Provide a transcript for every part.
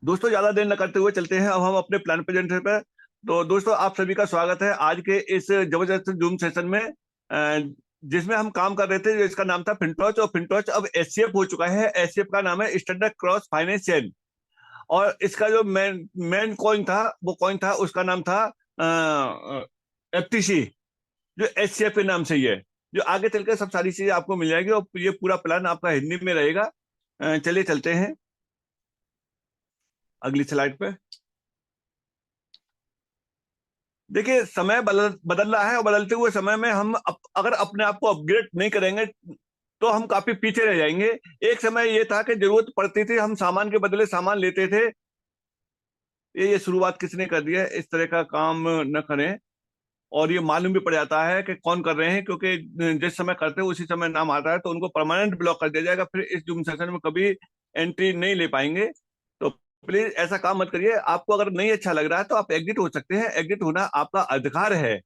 दोस्तों, ज्यादा देर न करते हुए चलते हैं अब हम अपने प्लान प्रेजेंटर पर। तो दोस्तों, आप सभी का स्वागत है आज के इस जबरदस्त जूम सेशन में, जिसमें हम काम कर रहे थे जिसका नाम था फिनटॉच। और फिनटॉच अब एससीएफ हो चुका है। एससीएफ का नाम है स्टैंडर्ड क्रॉस फाइनेंस चेन। और इसका जो मेन मेन कॉइन था, वो कॉइन था, उसका नाम था एफटीसी, जो एससीएफ के नाम से ही है। जो आगे चलकर सब सारी चीजें आपको मिल जाएगी और ये पूरा प्लान आपका हिंदी में रहेगा। चलिए चलते हैं अगली स्लाइड पे। देखिए, समय बदल बदल रहा है और बदलते हुए समय में हम अगर अपने आप को अपग्रेड नहीं करेंगे तो हम काफी पीछे रह जाएंगे। एक समय ये था कि जरूरत पड़ती थी, हम सामान के बदले सामान लेते थे। ये शुरुआत किसने कर दी है? इस तरह का काम न करें। और ये मालूम भी पड़ जाता है कि कौन कर रहे हैं, क्योंकि जिस समय करते हैं उसी समय नाम आता है, तो उनको परमानेंट ब्लॉक कर दिया जाएगा। फिर इस जूम सेशन में कभी एंट्री नहीं ले पाएंगे। तो प्लीज ऐसा काम मत करिए। आपको अगर नहीं अच्छा लग रहा है तो आप एग्जिट हो सकते हैं। एग्जिट होना आपका अधिकार है।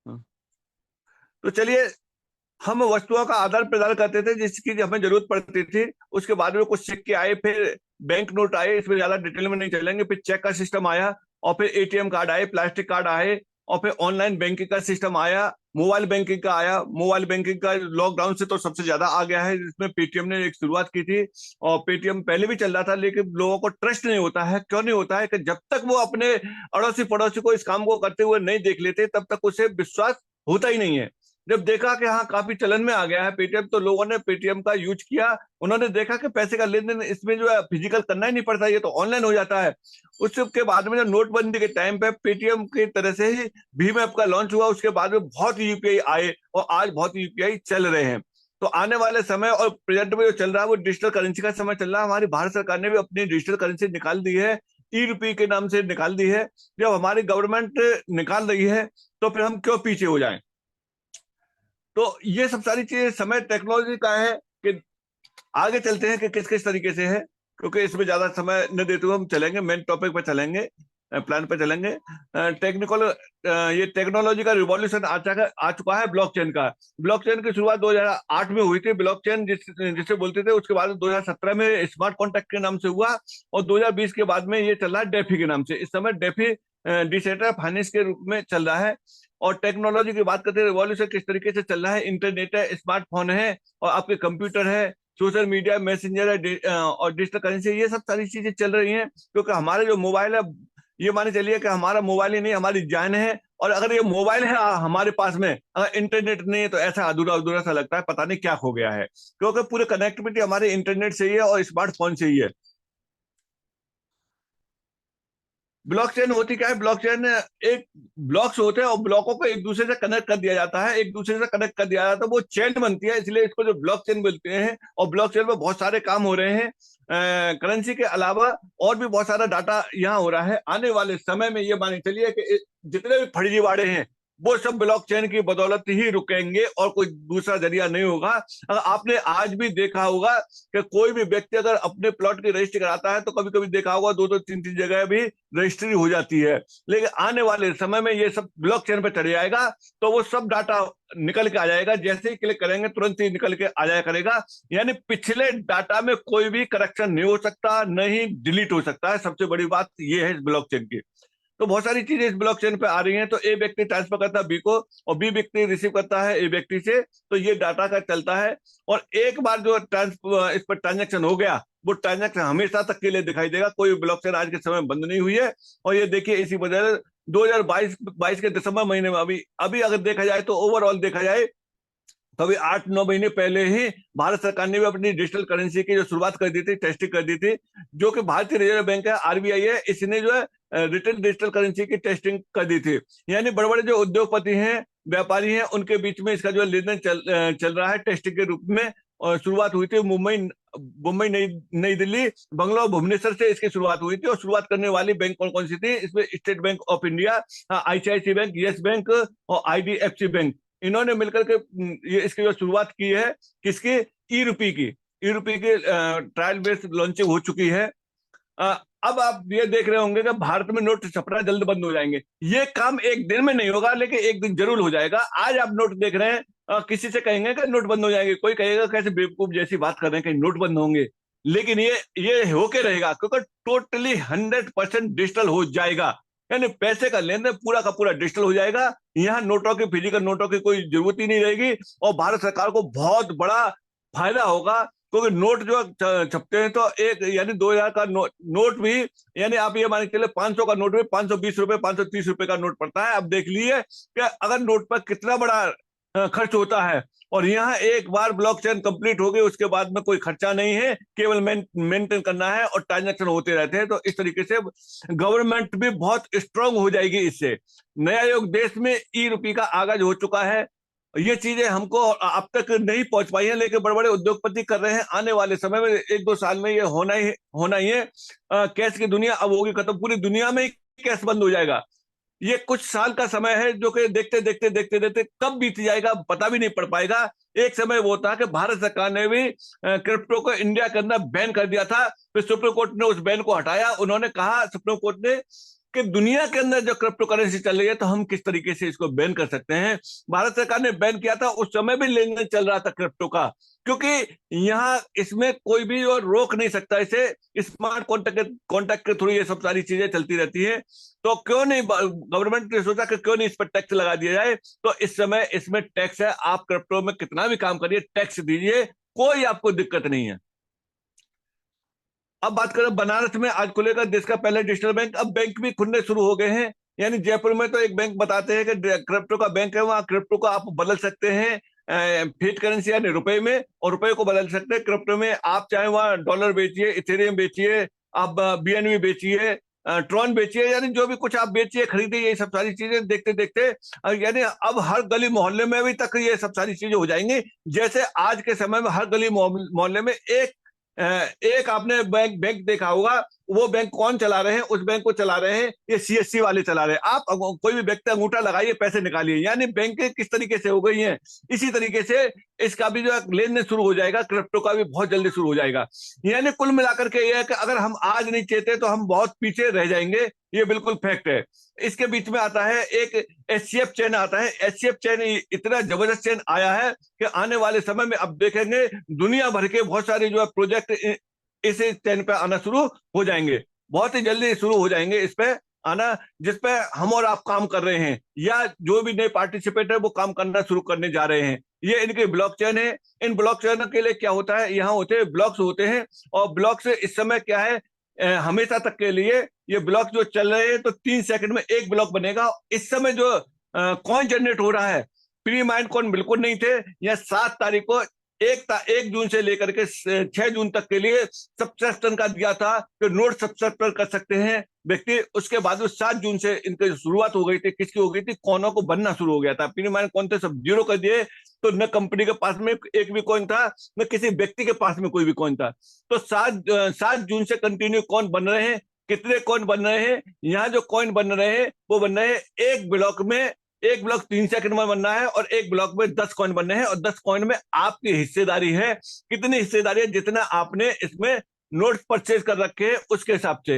तो चलिए, हम वस्तुओं का आदान प्रदान करते थे जिसकी हमें जरूरत पड़ती थी। उसके बाद में कुछ सिक्के आए, फिर बैंक नोट आए, इसमें ज्यादा डिटेल में नहीं चलेंगे। फिर चेक का सिस्टम आया, और फिर एटीएम कार्ड आए, प्लास्टिक कार्ड आए, और फिर ऑनलाइन बैंकिंग का सिस्टम आया, मोबाइल बैंकिंग का आया। मोबाइल बैंकिंग का लॉकडाउन से तो सबसे ज्यादा आ गया है, जिसमें पेटीएम ने एक शुरुआत की थी। और पेटीएम पहले भी चल रहा था, लेकिन लोगों को ट्रस्ट नहीं होता है। क्यों नहीं होता है? कि जब तक वो अपने अड़ोसी पड़ोसी को इस काम को करते हुए नहीं देख लेते, तब तक उसे विश्वास होता ही नहीं है। जब देखा कि हाँ, काफी चलन में आ गया है पेटीएम, तो लोगों ने पेटीएम का यूज किया। उन्होंने देखा कि पैसे का लेन देन इसमें जो है फिजिकल करना ही नहीं पड़ता, ये तो ऑनलाइन हो जाता है। उसके बाद में जो नोटबंदी के टाइम पे पेटीएम की तरह से ही भीम ऐप का लॉन्च हुआ। उसके बाद में बहुत यूपीआई आए और आज बहुत यूपीआई चल रहे हैं। तो आने वाले समय और प्रेजेंट में जो चल रहा है वो डिजिटल करेंसी का समय चल रहा है। हमारी भारत सरकार ने भी अपनी डिजिटल करेंसी निकाल दी है, ई रुपये के नाम से निकाल दी है। जब हमारी गवर्नमेंट निकाल रही है तो फिर हम क्यों पीछे हो जाएं? तो ये सब सारी चीजें समय टेक्नोलॉजी का है कि आगे चलते हैं कि किस किस तरीके से है। क्योंकि इसमें ज्यादा समय न देते हुए हम चलेंगे, मेन टॉपिक पर चलेंगे, प्लान पे चलेंगे। टेक्निकल ये टेक्नोलॉजी का रिवॉल्यूशन आ चुका है ब्लॉकचेन का। ब्लॉकचेन की शुरुआत 2008 में हुई थी। ब्लॉकचेन जिसे बोलते थे, उसके बाद 2017 में स्मार्ट कॉन्ट्रैक्ट के नाम से हुआ। और 2020 के बाद में ये चल रहा है डेफी के नाम से। इस समय डेफी डिसेंट्रल फाइनेंस के रूप में चल रहा है। और टेक्नोलॉजी की बात करते हैं, रिवॉल्यूशन किस तरीके से चल रहा है। इंटरनेट है, स्मार्टफोन है, और आपके कंप्यूटर है, सोशल मीडिया, मैसेंजर है, और डिजिटल करेंसी, ये सब सारी चीजें चल रही हैं। क्योंकि हमारे जो मोबाइल है, ये माने चलिए कि हमारा मोबाइल ही नहीं, हमारी जान है। और अगर ये मोबाइल है हमारे पास में, अगर इंटरनेट नहीं है, तो ऐसा अधूरा अधूरा सा लगता है, पता नहीं क्या खो गया है। क्योंकि पूरी कनेक्टिविटी हमारे इंटरनेट से ही है और स्मार्टफोन से ही है। ब्लॉकचेन होती क्या है? ब्लॉकचेन एक ब्लॉक्स होते हैं और ब्लॉकों को एक दूसरे से कनेक्ट कर दिया जाता है। एक दूसरे से कनेक्ट कर दिया जाता है, वो चेन बनती है, इसलिए इसको जो ब्लॉकचेन बोलते हैं। और ब्लॉकचेन में बहुत सारे काम हो रहे हैं। करेंसी के अलावा और भी बहुत सारा डाटा यहाँ हो रहा है। आने वाले समय में ये माने चलिए कि जितने भी फर्जीवाड़े हैं वो सब ब्लॉकचेन की बदौलत ही रुकेंगे, और कोई दूसरा जरिया नहीं होगा। अगर आपने आज भी देखा होगा कि कोई भी व्यक्ति अगर अपने प्लॉट की रजिस्ट्री कराता है, तो कभी कभी देखा होगा दो दो तीन तीन जगह भी रजिस्ट्री हो जाती है। लेकिन आने वाले समय में ये सब ब्लॉकचेन पे चढ़ जाएगा, तो वो सब डाटा निकल के आ जाएगा। जैसे ही क्लिक करेंगे तुरंत ही निकल के आ जाया करेगा। यानी पिछले डाटा में कोई भी करेक्शन नहीं हो सकता, नहीं डिलीट हो सकता है। सबसे बड़ी बात ये है इस ब्लॉकचेन की। तो बहुत सारी चीजें इस ब्लॉकचेन पे आ रही हैं। तो ए व्यक्ति ट्रांसफर करता है बी को, और बी व्यक्ति रिसीव करता है ए व्यक्ति से, तो ये डाटा का चलता है। और एक बार जो इस पर ट्रांजेक्शन हो गया, वो ट्रांजेक्शन हमेशा तक के लिए दिखाई देगा। कोई ब्लॉकचेन आज के समय में बंद नहीं हुई है। और ये देखिए, इसी वजह से 2022 के दिसंबर महीने में अभी अभी अगर देखा जाए, तो ओवरऑल देखा जाए, तो अभी 8-9 महीने पहले ही भारत सरकार ने भी अपनी डिजिटल करेंसी की जो शुरुआत कर दी थी, टेस्टिंग कर दी थी। जो कि भारतीय रिजर्व बैंक है, आरबीआई है, इसने जो है रिटेल डिजिटल करेंसी की टेस्टिंग कर दी थी। यानी बड़े बड़े जो उद्योगपति हैं, व्यापारी हैं, उनके बीच में इसका जो लेन देन चल रहा है टेस्टिंग के रूप में। और शुरुआत हुई थी मुंबई मुंबई नई नई दिल्ली, बंगलौर, भुवनेश्वर से इसकी शुरुआत हुई थी। और शुरुआत करने वाली बैंक कौन कौन सी थी इसमें? State Bank of India, ICICI Bank, Yes Bank, और आईडीएफसी बैंक। इन्होंने मिलकर के ये इसकी जो शुरुआत की है, किसकी? ई रुपी की ट्रायल बेस्ड लॉन्चिंग हो चुकी है। अ, अब आप ये देख रहे होंगे कि भारत में नोट छपना जल्द बंद हो जाएंगे। ये काम एक दिन में नहीं होगा, लेकिन एक दिन जरूर हो जाएगा। आज आप नोट देख रहे हैं, किसी से कहेंगे कि नोट बंद हो जाएंगे, कोई कहेगा कैसे बेवकूफ जैसी बात कर रहे हैं कि नोट बंद होंगे। लेकिन ये होके रहेगा क्योंकि टोटली 100% डिजिटल हो जाएगा। यानी पैसे का लेन देन पूरा का पूरा डिजिटल हो जाएगा। यहाँ नोटों की, फिजिकल नोटों की कोई जरूरत ही नहीं रहेगी और भारत सरकार को बहुत बड़ा फायदा होगा। क्योंकि नोट जो छपते हैं तो एक यानी 2000 का नोट भी, यानी आप ये मान के चले 500 का नोट भी 520 रुपए 530 रुपए का नोट पड़ता है। अब देख लीजिए कि अगर नोट पर कितना बड़ा खर्च होता है। और यहाँ एक बार ब्लॉकचेन कंप्लीट हो गई उसके बाद में कोई खर्चा नहीं है, केवल मेंटेन करना है और ट्रांजैक्शन होते रहते हैं। तो इस तरीके से गवर्नमेंट भी बहुत स्ट्रांग हो जाएगी इससे। नया युग, देश में ई रुपये का आगाज हो चुका है। ये चीजें हमको अब तक नहीं पहुंच पाई हैं, लेकिन बड़े बड़े उद्योगपति कर रहे हैं। आने वाले समय में 1-2 साल में ये होना ही है। कैश की दुनिया अब होगी खत्म, पूरी दुनिया में ही कैश बंद हो जाएगा। ये कुछ साल का समय है जो कि देखते देखते देखते देखते कब बीत जाएगा पता भी नहीं पड़ पाएगा। एक समय वो था कि भारत सरकार ने भी क्रिप्टो को इंडिया के अंदर बैन कर दिया था, फिर सुप्रीम कोर्ट ने उस बैन को हटाया। उन्होंने कहा, सुप्रीम कोर्ट ने, कि दुनिया के अंदर जो क्रिप्टो करेंसी चल रही है तो हम किस तरीके से इसको बैन कर सकते हैं। भारत सरकार ने बैन किया था, उस समय भी लेन देन चल रहा था क्रिप्टो का, क्योंकि यहाँ इसमें कोई भी और रोक नहीं सकता इसे। स्मार्ट कॉन्ट्रैक्ट के थ्रू ये सब सारी चीजें चलती रहती है। तो क्यों नहीं गवर्नमेंट ने सोचा कि क्यों नहीं इस पर टैक्स लगा दिया जाए। तो इस समय इसमें टैक्स है, आप क्रिप्टो में कितना भी काम करिए टैक्स दीजिए, कोई आपको दिक्कत नहीं है। अब बात करें बनारस में आज खुलेगा देश का पहला डिजिटल बैंक। अब बैंक भी खुलने शुरू हो गए हैं। यानी जयपुर में तो एक बैंक बताते हैं कि क्रिप्टो का बैंक है, वहां क्रिप्टो को आप बदल सकते हैं फिएट करेंसी यानी रुपए में, और रुपए को बदल सकते हैं क्रिप्टो में। आप चाहे वहां डॉलर बेचिए, इथेरियम बेचिए, आप बीएनबी बेचिए, ट्रॉन बेचिए, यानी जो भी कुछ आप बेचिए खरीदिए, ये सब सारी चीजें देखते देखते यानी अब हर गली मोहल्ले में भी तक ये सब सारी चीजें हो जाएंगी। जैसे आज के समय में हर गली मोहल्ले में एक आपने बैंक बैंक देखा होगा, वो बैंक कौन चला रहे हैं, उस बैंक को चला रहे हैं ये सीएससी वाले चला रहे हैं। आप कोई भी व्यक्ति अंगूठा लगाइए, पैसे निकालिए, यानी बैंकें किस तरीके से हो गई हैं। इसी तरीके से इसका भी जो लेन देन शुरू हो जाएगा, क्रिप्टो का भी बहुत जल्दी शुरू हो जाएगा। यानी कुल मिलाकर के ये है कि अगर हम आज नहीं चेते तो हम बहुत पीछे रह जाएंगे, ये बिल्कुल फैक्ट है। इसके बीच में आता है एक एचसीएफ चेन आता है। एचसीएफ चेन इतना जबरदस्त चेन आया है कि आने वाले समय में अब देखेंगे दुनिया भर के बहुत सारे जो है प्रोजेक्ट इस चेन पे आना शुरू हो जाएंगे, बहुत ही जल्दी शुरू हो जाएंगे इस पे आना, जिसपे हम और आप काम कर रहे हैं या जो भी नए पार्टिसिपेट है वो काम करना शुरू करने जा रहे हैं। ये इनके ब्लॉकचेन है। इन ब्लॉकचेन के लिए क्या होता है, यहाँ होते हैं ब्लॉक्स होते हैं, और ब्लॉक्स इस समय क्या है, हमेशा तक के लिए ये ब्लॉक जो चल रहे हैं तो 3 सेकंड में एक ब्लॉक बनेगा। इस समय जो कॉइन जनरेट हो रहा है, प्री माइंड कॉइन बिल्कुल नहीं थे। यह 7 तारीख को 1 जून से लेकर के 6 जून तक के लिए सब्सक्रिप्शन का दिया था कि नोट सब्सक्राइब कर सकते हैं व्यक्ति। उसके बाद 7 जून से इनकी शुरुआत हो गई थी। किसकी हो गई थी, कॉइनों को बनना शुरू हो गया था। प्री माइंड कॉइन थे सब जीरो कर दिए, तो न कंपनी के पास में एक भी कॉइन था, न किसी व्यक्ति के पास में कोई भी कॉइन था। तो 7 जून से कंटिन्यू कॉइन बन रहे हैं। कितने कॉइन बन रहे हैं, यहाँ जो कॉइन बन रहे हैं वो बन रहे हैं एक ब्लॉक में, एक ब्लॉक 3 सेकंड में बनना है, और एक ब्लॉक में 10 कॉइन बनने हैं। और 10 कॉइन में आपकी हिस्सेदारी है, कितनी हिस्सेदारी है, जितना आपने इसमें नोट्स परचेज कर रखे हैं उसके हिसाब से।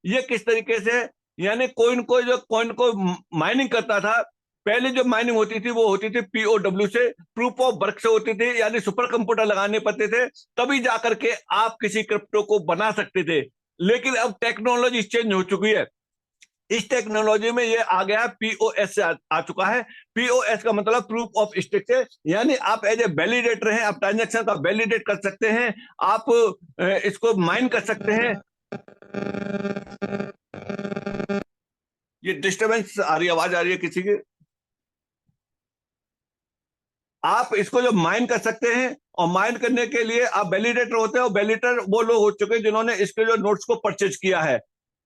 ये किस तरीके से, यानी जो कॉइन को माइनिंग करता था, पहले जो माइनिंग होती थी वो होती थी पीओडब्ल्यू से, प्रूफ ऑफ वर्क से होती थी, यानी सुपर कंप्यूटर लगाने पड़ते थे, तभी जाकर के आप किसी क्रिप्टो को बना सकते थे। लेकिन अब टेक्नोलॉजी चेंज हो चुकी है। इस टेक्नोलॉजी में ये आ गया, पीओएस से आ चुका है। पीओएस का मतलब प्रूफ ऑफ स्टेक से, यानी आप एज ए वैलिडेटर हैं, आप ट्रांजैक्शन का वैलिडेट कर सकते हैं, आप इसको माइन कर सकते हैं। ये डिस्टर्बेंस आ रही है, आवाज आ रही है किसी की? आप इसको जो माइन कर सकते हैं, और माइन करने के लिए आप वैलिडेटर होते हैं, और वैलिडेटर वो लोग हो चुके हैं जिन्होंने इसके जो नोट्स को परचेज किया है।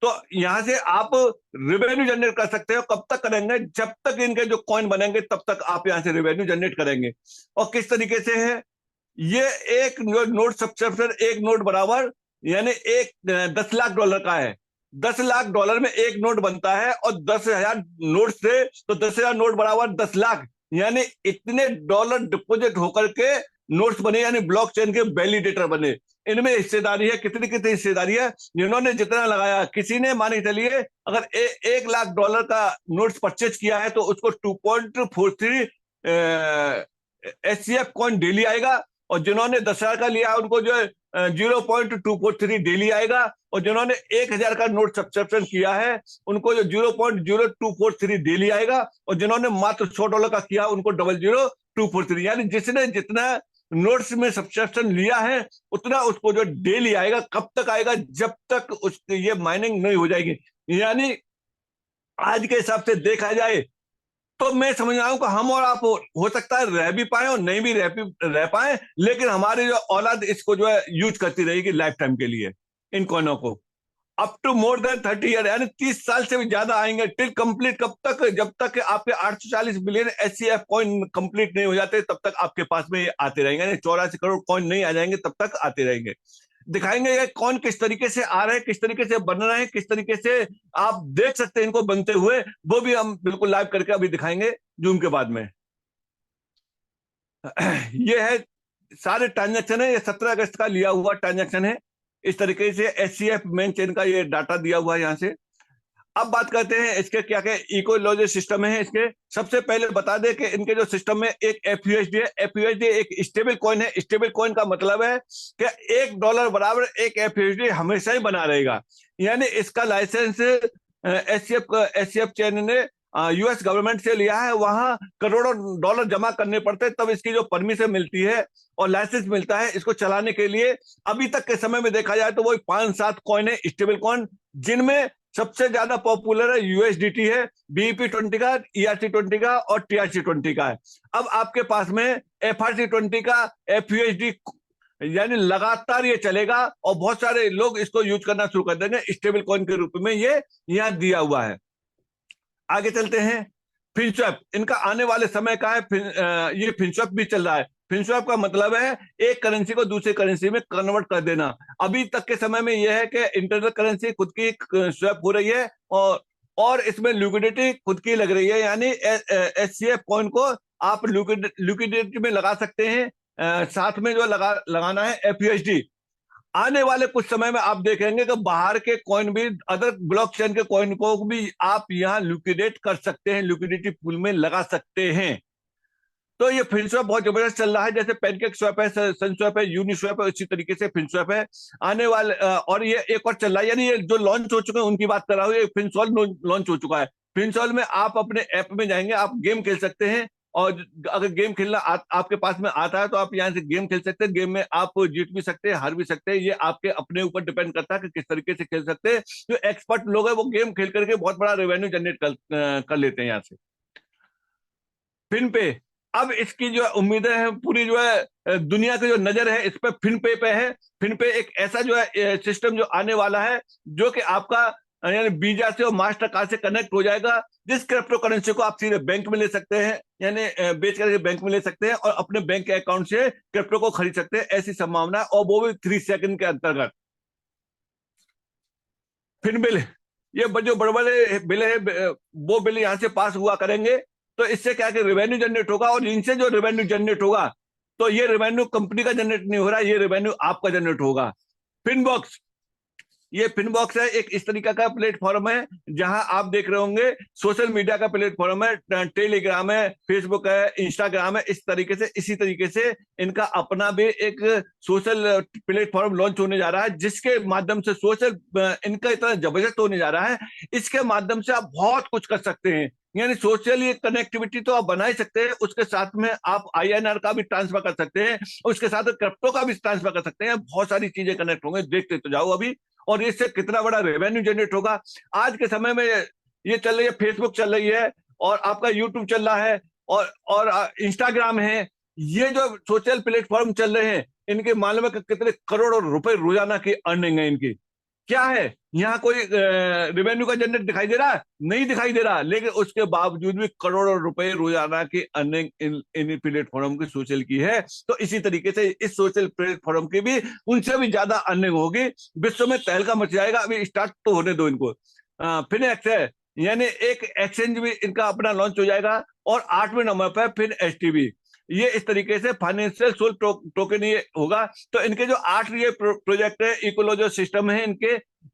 तो यहां से आप रेवेन्यू जनरेट कर सकते हो। कब तक करेंगे, जब तक इनके जो कॉइन बनेंगे तब तक आप यहां से रेवेन्यू जनरेट करेंगे। और किस तरीके से है ये, एक नोट सब्सक्रिप्शन, एक नोट बराबर यानी एक 10 लाख डॉलर का है। 10 लाख डॉलर में एक नोट बनता है, और 10,000 नोट से तो 10,000 नोट बराबर 10 लाख, यानी इतने डॉलर डिपॉजिट होकर के नोट्स बने, यानी ब्लॉकचेन के वैलिडेटर बने। इनमें हिस्सेदारी है, कितनी कितनी हिस्सेदारी है, जिन्होंने जितना लगाया। किसी ने मान के चलिए अगर 1 लाख डॉलर का नोट्स परचेज किया है तो उसको 2.43 एचसीएफ कॉइन डेली आएगा। और जिन्होंने 10,000 का लिया उनको जो है 0.243 डेली आएगा, और जिन्होंने 1,000 का नोट सब्सक्रिप्शन किया है उनको जो 0.0243 डेली आएगा, और जिन्होंने मात्र $100 का किया उनको 0.0243, यानी जिसने जितना नोट्स में सब्सक्रिप्शन लिया है उतना उसको जो डेली आएगा। कब तक आएगा? जब तक उस ये माइनिंग नहीं हो जाएगी। यानी आज के हिसाब से देखा जाए तो मैं समझ रहा हूं कि हम और आप हो सकता है रह भी पाए और नहीं भी रह पाए, लेकिन हमारी जो औलाद इसको जो है यूज करती रहेगी लाइफ टाइम के लिए इन कॉइनों को, up to more than 30 year, यानी 30 साल से भी ज्यादा आएंगे टिल कंप्लीट। कब तक? जब तक आपके 840 बिलियन एचसीएफ कॉइन कंप्लीट नहीं हो जाते तब तक आपके पास में ये आते रहेंगे, यानी 84 करोड़ कॉइन नहीं आ जाएंगे तब तक आते रहेंगे। दिखाएंगे ये कौन किस तरीके से आ रहे हैं, किस तरीके से बन रहे हैं, किस तरीके से आप देख सकते हैं इनको बनते हुए, वो भी हम बिल्कुल लाइव करके अभी दिखाएंगे जूम के बाद में। ये है सारे ट्रांजैक्शन है, ये 17 अगस्त का लिया हुआ ट्रांजैक्शन है। इस तरीके से एचसीएफ मेन चेन का ये डाटा दिया हुआ है यहाँ से। अब बात करते हैं इसके क्या क्या इकोलॉजी सिस्टम है इसके। सबसे पहले बता दें कि इनके जो सिस्टम में एक एफयूएसडी है। एफयूएसडी एक स्टेबल कॉइन है। स्टेबल कॉइन का मतलब है कि $1 बराबर एक एफयूएसडी हमेशा ही बना रहेगा। यानी इसका लाइसेंस एचसीएफ चेन ने यूएस गवर्नमेंट से लिया है, वहां करोड़ों डॉलर जमा करने पड़ते हैं तब इसकी जो परमिशन मिलती है और लाइसेंस मिलता है इसको चलाने के लिए। अभी तक के समय में देखा जाए तो वही 5-7 कॉइन है स्टेबल कॉइन, जिनमें सबसे ज्यादा पॉपुलर है यूएसडीटी है, बीईपी20 का, ERC20 का और TRC20 का है। अब आपके पास में FRC20 का एफयूएसडी यानी लगातार ये चलेगा और बहुत सारे लोग इसको यूज करना शुरू कर देंगे स्टेबल कॉइन के रूप में, ये यहाँ दिया हुआ है। आगे चलते हैं। फिनस्वैप इनका आने वाले समय का है। ये फिनस्वैप भी चल रहा है। फिनस्वैप का मतलब है एक करेंसी को दूसरी करेंसी में कन्वर्ट कर देना। अभी तक के समय में यह है कि इंटरनल करेंसी खुद की स्वैप हो रही है और इसमें लिक्विडिटी खुद की लग रही है, यानी एचसीएफ कॉइन को आप लिक्विडिटी में लगा सकते हैं। साथ में जो लगाना है एफयूएसडी। आने वाले कुछ समय में आप देखेंगे कि बाहर के कॉइन भी, अदर ब्लॉकचेन के कॉइन को भी आप यहां लिक्विडेट कर सकते हैं, लिक्विडिटी पूल में लगा सकते हैं। तो ये फिनस्वैप बहुत जबरदस्त चल रहा है। जैसे पैनकेक स्वैप है, सनस्वैप है, यूनिस्वैप है, इसी तरीके से फिनस्वैप है आने वाले। और ये एक और चल रहा है, यानी ये जो लॉन्च हो चुके हैं उनकी बात कर रहा हूँ। ये फिनसॉल्व लॉन्च हो चुका है। फिनसॉल्व में आप अपने ऐप में जाएंगे, आप गेम खेल सकते हैं, और अगर गेम खेलना आपके पास में आता है तो आप यहाँ से गेम खेल सकते हैं। गेम में आप जीत भी सकते हैं, हार भी सकते हैं, ये आपके अपने ऊपर डिपेंड करता है कि किस तरीके से खेल सकते हैं। जो एक्सपर्ट लोग हैं वो गेम खेल करके बहुत बड़ा रेवेन्यू जनरेट कर लेते हैं यहाँ से। फिन पे, अब इसकी जो उम्मीदें हैं पूरी जो है दुनिया की जो नजर है इस पे फिन पे है। फिन पे एक ऐसा जो है सिस्टम जो आने वाला है जो कि आपका यानी वीजा से और मास्टर कार्ड से कनेक्ट हो जाएगा, जिस क्रिप्टो करेंसी को आप सीधे बैंक में ले सकते हैं, यानी बेच करके बैंक में ले सकते हैं और अपने बैंक के अकाउंट से क्रिप्टो को खरीद सकते हैं। ऐसी संभावना है, और वो भी 3 सेकंड के अंतर्गत। फिन बिल, ये जो बड़े बड़े बिल है वो बिल यहां से पास हुआ करेंगे, तो इससे क्या कि रेवेन्यू जनरेट होगा, और इनसे जो रेवेन्यू जनरेट होगा तो ये रेवेन्यू कंपनी का जनरेट नहीं हो रहा, ये रेवेन्यू आपका जनरेट होगा। फिनबॉक्स, ये फिनबॉक्स है एक इस तरीका का प्लेटफॉर्म है जहां आप देख रहे होंगे सोशल मीडिया का प्लेटफॉर्म है। टेलीग्राम है, फेसबुक है, इंस्टाग्राम है, इस तरीके से इसी तरीके से इनका अपना भी एक सोशल प्लेटफॉर्म लॉन्च होने जा रहा है, जिसके माध्यम से सोशल इनका इतना जबरदस्त होने जा रहा है, इसके माध्यम से आप बहुत कुछ कर सकते हैं। यानी सोशल ये कनेक्टिविटी तो आप बना ही सकते हैं, उसके साथ में आप INR का भी ट्रांसफर कर सकते हैं, उसके साथ क्रिप्टो का भी ट्रांसफर कर सकते हैं। बहुत सारी चीजें कनेक्ट होंगे, देखते तो जाओ अभी, और इससे कितना बड़ा रेवेन्यू जनरेट होगा। आज के समय में ये चल रही है, फेसबुक चल रही है, और आपका यूट्यूब चल रहा है, और इंस्टाग्राम है। ये जो सोशल प्लेटफॉर्म चल रहे हैं, इनके मालूम है कि कितने करोड़ों रुपए रोजाना की अर्निंग है इनकी। क्या है, यहाँ कोई रेवेन्यू का जनरेट दिखाई दे रहा है? नहीं दिखाई दे रहा, लेकिन उसके बावजूद भी करोड़ों रुपए रोजाना की अर्निंग इन प्लेटफॉर्म की सोशल की है। तो इसी तरीके से इस सोशल प्लेटफॉर्म की भी उनसे भी ज्यादा अर्निंग होगी। विश्व में तहलका मच जाएगा। अभी स्टार्ट तो होने दो इनको। फिनएक्स है, यानी एक एक्सचेंज भी इनका अपना लॉन्च हो जाएगा, और 8वें नंबर पर फिन STB। ये इस तरीके से फाइनेंशियल सोल टोकन ये होगा। तो इनके जो 8 ये प्रोजेक्ट है, इकोलॉजी सिस्टम है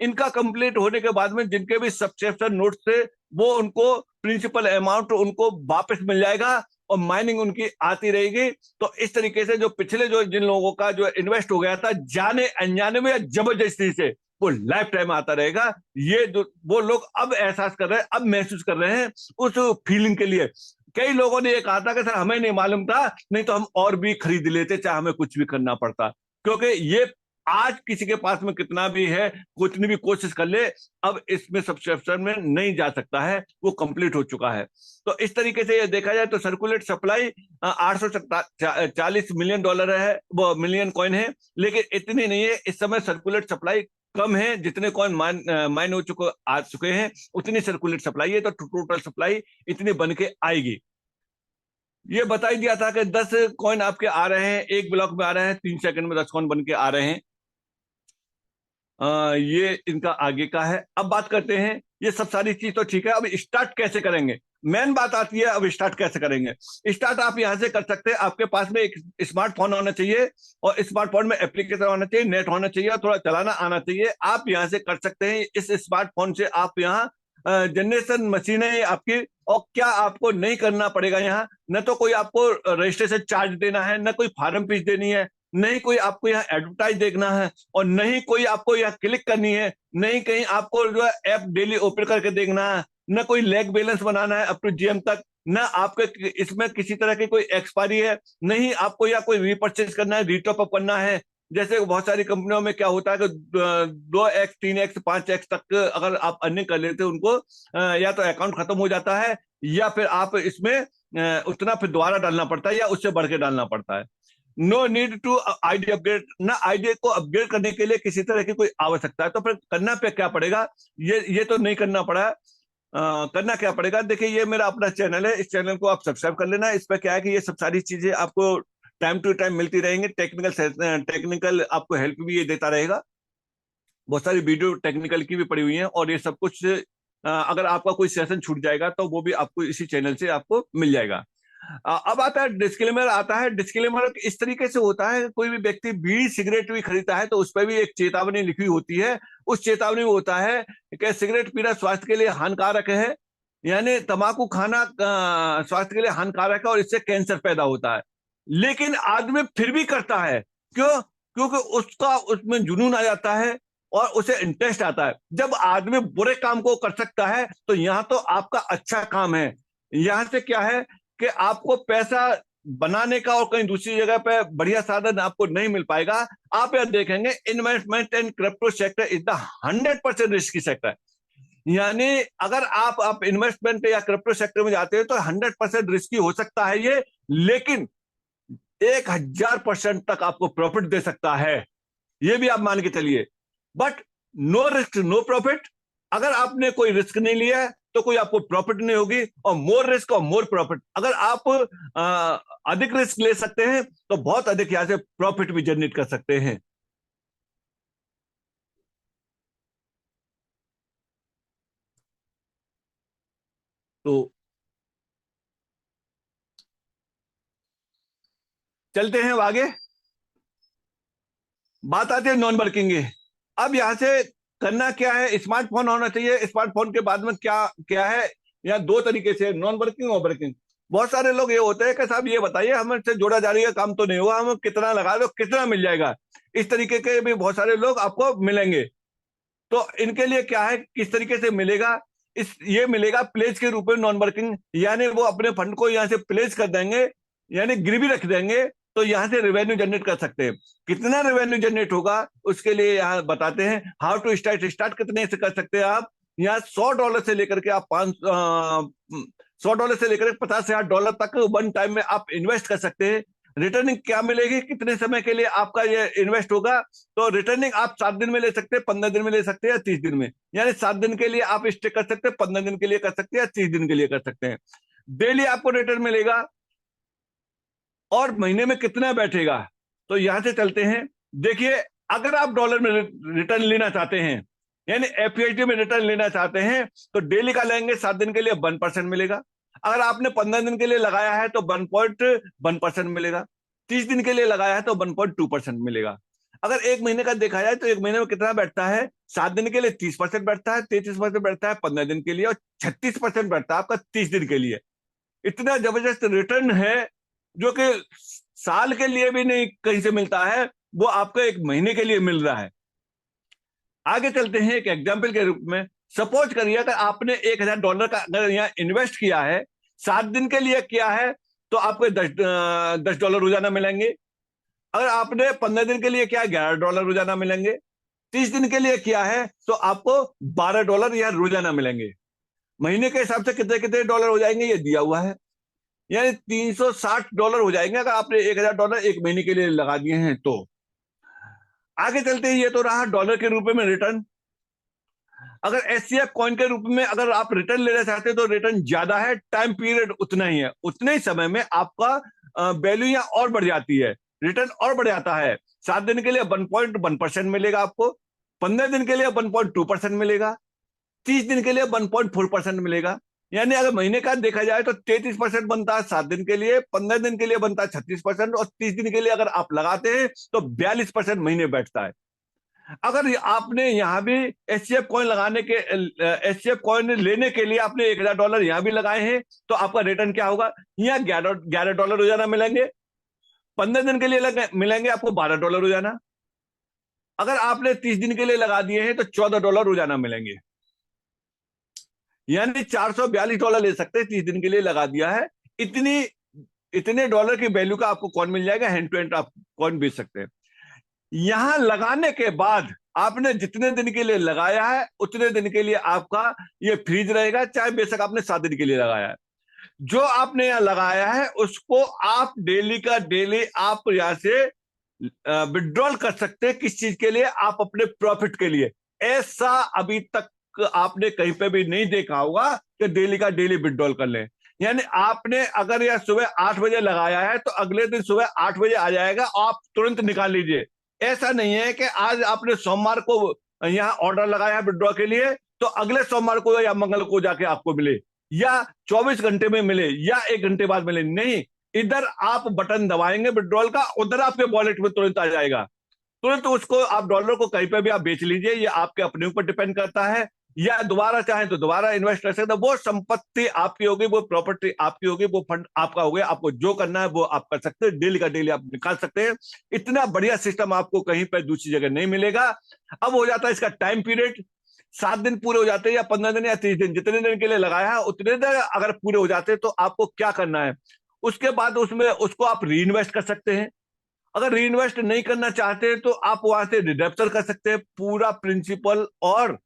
इनका कंप्लीट होने के बाद में जिनके भी सब्सक्रिप्शन नोट्स थे वो उनको प्रिंसिपल अमाउंट उनको वापस मिल जाएगा, और माइनिंग उनकी आती रहेगी। तो इस तरीके से जो पिछले जो जिन लोगों का जो इन्वेस्ट हो गया था जाने अनजाने में या जबरदस्ती से, वो लाइफ टाइम आता रहेगा। ये जो वो लोग अब एहसास कर रहे हैं, अब महसूस कर रहे हैं उस फीलिंग के लिए। कई लोगों ने ये कहा था कि सर हमें नहीं मालूम था, नहीं तो हम और भी खरीद लेते, चाहे हमें कुछ भी करना पड़ता। क्योंकि ये आज किसी के पास में कितना भी है, कितनी भी कोशिश कर ले, अब इसमें सब्सक्रिप्शन में नहीं जा सकता है, वो कंप्लीट हो चुका है। तो इस तरीके से ये देखा जाए तो सर्कुलेट सप्लाई 840 मिलियन डॉलर है, वो मिलियन कॉइन है, लेकिन इतनी नहीं है। इस समय सर्कुलेट सप्लाई कम है, जितने कॉइन माइन हो चुके आ चुके हैं उतनी सर्कुलेट सप्लाई है, तो टोटल सप्लाई इतनी बन के आएगी। ये बता ही दिया था कि 10 कॉइन आपके आ रहे हैं, एक ब्लॉक में आ रहे हैं, 3 सेकंड में 10 कॉइन बन के आ रहे हैं। ये इनका आगे का है। अब बात करते हैं, ये सब सारी चीज तो ठीक है, अब स्टार्ट कैसे करेंगे, मेन बात आती है। अब स्टार्ट कैसे करेंगे? स्टार्ट आप यहां से कर सकते हैं। आपके पास में एक स्मार्टफोन होना चाहिए, और स्मार्टफोन में एप्लीकेशन होना चाहिए, नेट होना चाहिए, और थोड़ा चलाना आना चाहिए। आप यहां से कर सकते हैं। इस स्मार्टफोन से आप यहाँ जनरेशन मशीन है आपकी, और क्या आपको नहीं करना पड़ेगा यहाँ, न तो कोई आपको रजिस्ट्रेशन चार्ज देना है, न कोई फार्म फीस देनी है, नहीं कोई आपको यहाँ एडवर्टाइज देखना है, और नहीं कोई आपको यहाँ क्लिक करनी है, नहीं कहीं आपको जो है ऐप डेली ओपन करके देखना है, न कोई लेग बैलेंस बनाना है अप टू जीएम तक, न आपके इसमें किसी तरह की कोई एक्सपायरी है, नहीं आपको यहाँ कोई रीपर्चेज करना है, रीटॉप अप करना है। जैसे बहुत सारी कंपनियों में क्या होता है कि 2x 3x 5x तक अगर आप अर्निंग कर लेते हैं उनको, या तो अकाउंट खत्म हो जाता है, या फिर आप इसमें उतना फिर दोबारा डालना पड़ता है, या उससे बढ़ के डालना पड़ता है। No need to ID upgrade, ना आईडी को अपग्रेड करने के लिए किसी तरह की कोई आवश्यकता है। तो फिर करना पे क्या पड़ेगा? ये तो नहीं करना पड़ा। करना क्या पड़ेगा? देखिए, ये मेरा अपना चैनल है, इस चैनल को आप सब्सक्राइब कर लेना। इस पर क्या है कि ये सब सारी चीजें आपको टाइम टू टाइम मिलती रहेंगी। टेक्निकल आपको हेल्प भी ये देता रहेगा। बहुत सारी वीडियो टेक्निकल की भी पड़ी हुई है, और ये सब कुछ अगर आपका कोई सेशन छूट जाएगा तो वो भी आपको इसी चैनल से आपको मिल जाएगा। अब आता है डिस्क्लेमर। आता है डिस्क्लेमर इस तरीके से होता है, कोई भी व्यक्ति बीड़ी सिगरेट भी खरीदता है तो उस पर भी एक चेतावनी लिखी होती है। उस चेतावनी में होता है कि सिगरेट पीना स्वास्थ्य के लिए हानिकारक है, यानी तंबाकू खाना स्वास्थ्य के लिए हानिकारक है, और इससे कैंसर पैदा होता है। लेकिन आदमी फिर भी करता है। क्यों? क्योंकि उसका उसमें जुनून आ जाता है, और उसे इंटरेस्ट आता है। जब आदमी बुरे काम को कर सकता है तो यहाँ तो आपका अच्छा काम है। यहाँ से क्या है कि आपको पैसा बनाने का और कहीं दूसरी जगह पे बढ़िया साधन आपको नहीं मिल पाएगा। आप यह देखेंगे, investment in crypto sector is the 100% risky sector. यानी अगर आप इन्वेस्टमेंट या क्रिप्टो सेक्टर में जाते हैं तो 100% रिस्की हो सकता है ये, लेकिन 1000% तक आपको प्रॉफिट दे सकता है, ये भी आप मान के चलिए। But no risk no profit. अगर आपने कोई रिस्क नहीं लिया है तो कोई आपको प्रॉफिट नहीं होगी, और मोर रिस्क और मोर प्रॉफिट। अगर आप अधिक रिस्क ले सकते हैं तो बहुत अधिक यहां से प्रॉफिट भी जनरेट कर सकते हैं। तो चलते हैं अब आगे। बात आती है नॉन वर्किंग की। अब यहां से करना क्या है? स्मार्टफोन होना चाहिए। स्मार्टफोन के बाद में क्या क्या है? या दो तरीके से, नॉन वर्किंग और वर्किंग। बहुत सारे लोग ये होते हैं कि साहब ये बताइए, हमसे जोड़ा जा रही है, काम तो नहीं हुआ, हम कितना लगा दो, कितना मिल जाएगा। इस तरीके के भी बहुत सारे लोग आपको मिलेंगे। तो इनके लिए क्या है, किस तरीके से मिलेगा? ये मिलेगा प्लेज के रूप में नॉन वर्किंग, यानी वो अपने फंड को यहाँ से प्लेज कर देंगे, यानी गिरवी रख देंगे, तो यहाँ से रेवेन्यू जनरेट कर सकते हैं। कितना रेवेन्यू जनरेट होगा उसके लिए यहाँ बताते हैं। How to start. स्टार्ट कितने से कर सकते हैं आप? यहाँ $100 से लेकर के आप $100 से लेकर $50,000 तक वन टाइम में आप इन्वेस्ट कर सकते हैं। रिटर्निंग क्या मिलेगी, कितने समय के लिए आपका ये इन्वेस्ट होगा? तो रिटर्निंग आप 7 दिन में ले सकते हैं, 15 दिन में ले सकते हैं, या 30 दिन में। यानी 7 दिन के लिए आप स्टे कर सकते हैं, 15 दिन के लिए कर सकते हैं, या 30 दिन के लिए कर सकते हैं। डेली आपको रिटर्न मिलेगा, और महीने में कितना बैठेगा? तो यहां से चलते हैं। देखिए, अगर आप डॉलर में रिटर्न लेना चाहते हैं, यानी एफईडी में रिटर्न लेना चाहते हैं, तो डेली का लेंगे, 7 दिन के लिए 1% मिलेगा। अगर आपने 15 दिन के लिए लगाया है तो 1.1% मिलेगा। 30 दिन के लिए लगाया है तो 1.2% मिलेगा। अगर एक महीने का देखा जाए तो एक महीने में कितना बैठता है? 7 दिन के लिए 30% बैठता है, 33% बैठता है 15 दिन के लिए, और 36% बैठता है आपका 30 दिन के लिए। इतना जबरदस्त रिटर्न है जो कि साल के लिए भी नहीं कहीं से मिलता है, वो आपको एक महीने के लिए मिल रहा है। आगे चलते हैं एक एग्जाम्पल के रूप में। सपोज करिए अगर आपने $1000 का अगर यहाँ इन्वेस्ट किया है, 7 दिन के लिए किया है, तो आपको $10 रोजाना मिलेंगे। अगर आपने 15 दिन के लिए किया, $11 रोजाना मिलेंगे। 30 दिन के लिए किया है तो आपको $12 या रोजाना मिलेंगे। महीने के हिसाब से कितने कितने डॉलर हो जाएंगे ये दिया हुआ है, यानी $360 हो जाएंगे अगर आपने $1000 एक महीने के लिए लगा दिए हैं तो। आगे चलते हैं, ये तो रहा डॉलर के रूप में रिटर्न। अगर एचसीएफ कॉइन के रूप में अगर आप रिटर्न लेना चाहते हैं तो रिटर्न ज्यादा है, टाइम पीरियड उतना ही है, उतने ही समय में आपका वैल्यू यहाँ और बढ़ जाती है, रिटर्न और बढ़ जाता है। 7 दिन के लिए 1.1% मिलेगा आपको, 15 दिन के लिए 1.2% मिलेगा, 30 दिन के लिए 1.4% मिलेगा। यानी अगर महीने का देखा जाए तो 33% बनता है 7 दिन के लिए, 15 दिन के लिए बनता है 36%, और 30 दिन के लिए अगर आप लगाते हैं तो 42% महीने बैठता है। अगर आपने यहाँ भी एचसीएफ कॉइन लगाने के एचसीएफ कॉइन लेने के लिए आपने $1000 यहाँ भी लगाए हैं तो आपका रिटर्न क्या होगा, यहाँ $11 रोजाना मिलेंगे। 15 दिन के लिए मिलेंगे आपको $12 रोजाना। अगर आपने 30 दिन के लिए लगा दिए हैं तो $14 रोजाना मिलेंगे, यानी $442 ले सकते हैं। 30 दिन के लिए लगा दिया है, इतने डॉलर की वैल्यू का आपको कॉइन मिल जाएगा, हैंड टू हैंड आप कॉइन बेच सकते हैं। यहां लगाने के बाद आपने जितने दिन के लिए लगाया है उतने दिन के लिए आपका ये फ्रीज रहेगा, चाहे बेशक आपने 7 दिन के लिए लगाया है। जो आपने यहां लगाया है उसको आप डेली का डेली आप यहां से विड्रॉल कर सकते हैं। किस चीज के लिए, आप अपने प्रॉफिट के लिए। ऐसा अभी तक आपने कहीं पे भी नहीं देखा होगा कि डेली का डेली विड्रॉल कर लें। यानी आपने अगर यह सुबह 8 बजे लगाया है तो अगले दिन सुबह 8 बजे आ जाएगा, आप तुरंत निकाल लीजिए। ऐसा नहीं है कि आज आपने सोमवार को यहाँ ऑर्डर लगाया है विड्रॉ के लिए तो अगले सोमवार को या मंगल को जाके आपको मिले, या 24 घंटे में मिले, या 1 घंटे बाद मिले। नहीं, इधर आप बटन दबाएंगे विड्रॉल का, उधर आपके वॉलेट में तुरंत आ जाएगा। तुरंत उसको आप डॉलर को कहीं पे भी आप बेच लीजिए, ये आपके अपने ऊपर डिपेंड करता है, या दोबारा चाहें तो दोबारा इन्वेस्ट कर सकते हैं। वो संपत्ति आपकी होगी, वो प्रॉपर्टी आपकी होगी, वो फंड आपका हो गया। आपको जो करना है वो आप कर सकते हैं, डेली का डेली आप निकाल सकते हैं। इतना बढ़िया सिस्टम आपको कहीं पर दूसरी जगह नहीं मिलेगा। अब हो जाता है इसका टाइम पीरियड, 7 दिन पूरे हो जाते हैं या 15 दिन या 30 दिन, जितने दिन के लिए लगाया है उतने दिन अगर पूरे हो जाते हैं तो आपको क्या करना है, उसके बाद उसमें उसको आप री इन्वेस्ट कर सकते हैं। अगर री इन्वेस्ट नहीं करना चाहते तो आप वहां से रिडम्पशन कर सकते हैं, पूरा प्रिंसिपल और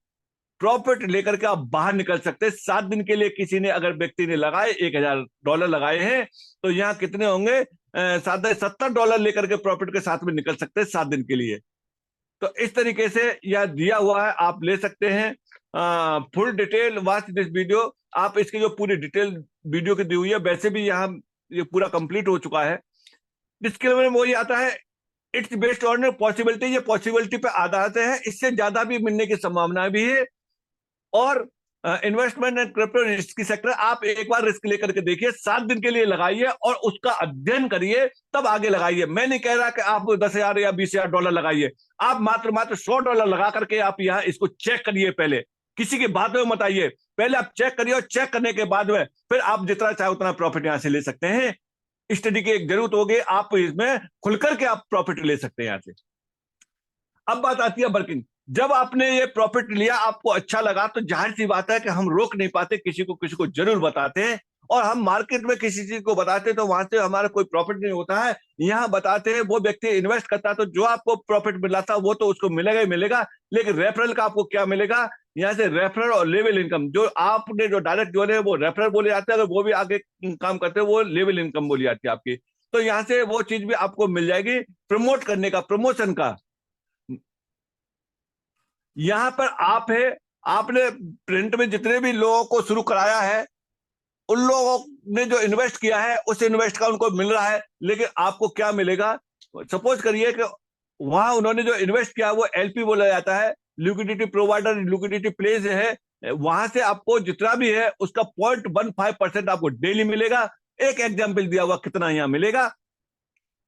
प्रॉफिट लेकर के आप बाहर निकल सकते हैं। 7 दिन के लिए किसी ने अगर व्यक्ति ने लगाए $1000 लगाए हैं तो यहाँ कितने होंगे, $70 लेकर के प्रॉफिट के साथ में निकल सकते हैं 7 दिन के लिए। तो इस तरीके से यह दिया हुआ है, आप ले सकते हैं। Full detail watch this video, आप इसकी जो पूरी डिटेल वीडियो की दी हुई है, वैसे भी यहाँ ये पूरा कंप्लीट हो चुका है। डिस्क्लेमर में वही आता है, इट्स बेस्ड ऑन पॉसिबिलिटी, ये पॉसिबिलिटी पे आधारित है, इससे ज्यादा भी मिलने की संभावना भी है। और इन्वेस्टमेंट एंड क्रिप्टो रिस्क की सेक्टर, आप एक बार रिस्क लेकर के देखिए, 7 दिन के लिए लगाइए और उसका अध्ययन करिए, तब आगे लगाइए। मैं नहीं कह रहा कि आप 10,000 या $20,000 लगाइए, आप मात्र $100 लगा करके आप यहाँ इसको चेक करिए। पहले किसी की बात में मत आइए, पहले आप चेक करिए, और चेक करने के बाद में फिर आप जितना चाहे उतना प्रॉफिट यहाँ से ले सकते हैं। स्टडी की एक जरूरत होगी, आप इसमें खुलकर के आप प्रॉफिट ले सकते हैं यहाँ से। अब बात आती है वर्किंग। जब आपने ये प्रॉफिट लिया, आपको अच्छा लगा, तो जाहिर सी बात है कि हम रोक नहीं पाते, किसी को जरूर बताते हैं। और हम मार्केट में किसी चीज को बताते हैं तो वहां से हमारा कोई प्रॉफिट नहीं होता है। यहाँ बताते हैं, वो व्यक्ति इन्वेस्ट करता है तो जो आपको प्रॉफिट मिला था वो तो उसको मिलेगा ही मिलेगा, लेकिन रेफरल का आपको क्या मिलेगा, यहाँ से रेफरल और लेवल इनकम, जो आपने जो डायरेक्ट जो है वो रेफरल बोले जाते हैं, अगर वो भी आगे काम करते हैं वो लेवल इनकम बोली जाती है आपकी। तो यहाँ से वो चीज भी आपको मिल जाएगी, प्रमोट करने का, प्रमोशन का। यहां पर आप है, आपने प्रिंट में जितने भी लोगों को शुरू कराया है, उन लोगों ने जो इन्वेस्ट किया है उस इन्वेस्ट का उनको मिल रहा है, लेकिन आपको क्या मिलेगा। सपोज करिए कि वहां उन्होंने जो इन्वेस्ट किया वो एलपी बोला जाता है, लिक्विडिटी प्रोवाइडर, लिक्विडिटी प्लेस है। वहां से आपको जितना भी है उसका 0.15% आपको डेली मिलेगा। एक एग्जाम्पल दिया हुआ कितना यहां मिलेगा।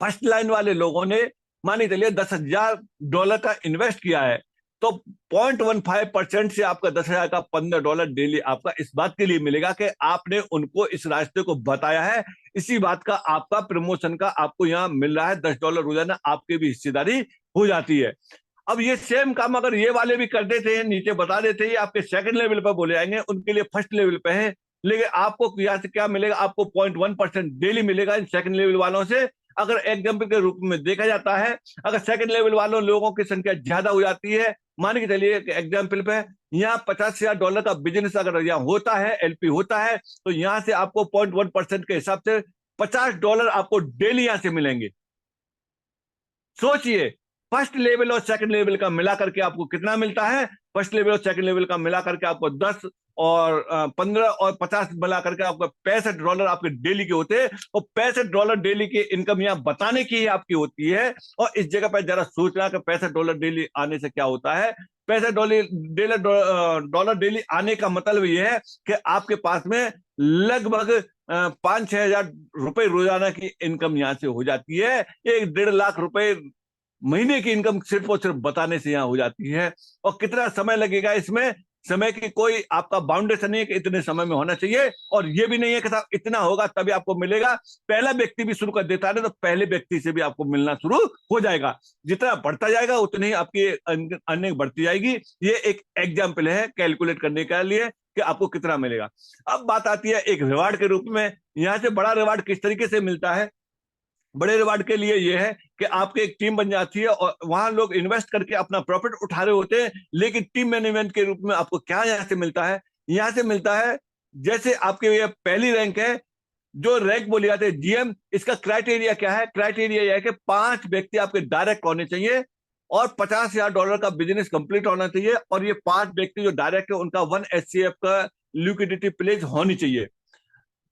फर्स्ट लाइन वाले लोगों ने मानी चलिए $10,000 का इन्वेस्ट किया है, तो 0.15% से आपका 10,000 का $15 डेली आपका इस बात के लिए मिलेगा कि आपने उनको इस रास्ते को बताया है। इसी बात का आपका प्रमोशन का आपको यहाँ मिल रहा है। $10 रोजाना आपकी भी हिस्सेदारी हो जाती है। अब ये सेम काम अगर ये वाले भी कर देते हैं, नीचे बता देते हैं, ये आपके सेकंड लेवल पर बोले जाएंगे, उनके लिए फर्स्ट लेवल पे है। लेकिन आपको यहाँ से क्या मिलेगा? आपको 0.1% डेली मिलेगा इन सेकंड लेवल वालों से। अगर एग्जाम्पल के रूप में देखा जाता है, अगर सेकंड लेवल वालों लोगों की संख्या ज्यादा हो जाती है, मान के चलिए एग्जाम्पल पे यहाँ $50,000 का बिजनेस अगर यहाँ होता है, एलपी होता है, तो यहाँ से आपको 0.1% के हिसाब से $50 आपको डेली यहाँ से मिलेंगे। सोचिए, फर्स्ट लेवल और सेकंड लेवल का मिला करके आपको कितना मिलता है? फर्स्ट लेवल और सेकंड लेवल का मिला करके आपको 10 और 15 और 50 मिला करके आपको $65 आपके डेली के होते हैं। और $65 डेली की इनकम यहाँ बताने की ही आपकी होती है। और इस जगह पर जरा सोचना कि $65 डेली आने से क्या होता है। $65 डेली आने का मतलब यह है कि आपके पास में लगभग 5-6 हजार रुपए रोजाना की इनकम यहाँ से हो जाती है। 1-1.5 लाख रुपए महीने की इनकम सिर्फ और सिर्फ बताने से यहाँ हो जाती है। और कितना समय लगेगा इसमें? समय की कोई आपका बाउंडेशन नहीं है कि इतने समय में होना चाहिए, और ये भी नहीं है कि साहब इतना होगा तभी आपको मिलेगा। पहला व्यक्ति भी शुरू कर देता है तो पहले व्यक्ति से भी आपको मिलना शुरू हो जाएगा। जितना बढ़ता जाएगा उतनी ही आपकी अर्निंग बढ़ती जाएगी। ये एक एग्जाम्पल है कैलकुलेट करने के लिए कि आपको कितना मिलेगा। अब बात आती है एक रिवार्ड के रूप में। यहाँ से बड़ा रिवार्ड किस तरीके से मिलता है? बड़े रिवार्ड के लिए यह है कि आपकी एक टीम बन जाती है और वहां लोग इन्वेस्ट करके अपना प्रॉफिट उठा रहे होते हैं। लेकिन टीम मैनेजमेंट के रूप में आपको क्या यहां से मिलता है? यहां से मिलता है, जैसे आपके ये पहली रैंक है, जो रैंक बोली जाती है जीएम, इसका क्राइटेरिया क्या है? क्राइटेरिया यह है कि 5 व्यक्ति आपके डायरेक्ट होने चाहिए और $50,000 का बिजनेस कंप्लीट होना चाहिए। और ये 5 व्यक्ति जो डायरेक्ट है उनका 1 एचसीएफ का लिक्विडिटी प्लेज होनी चाहिए।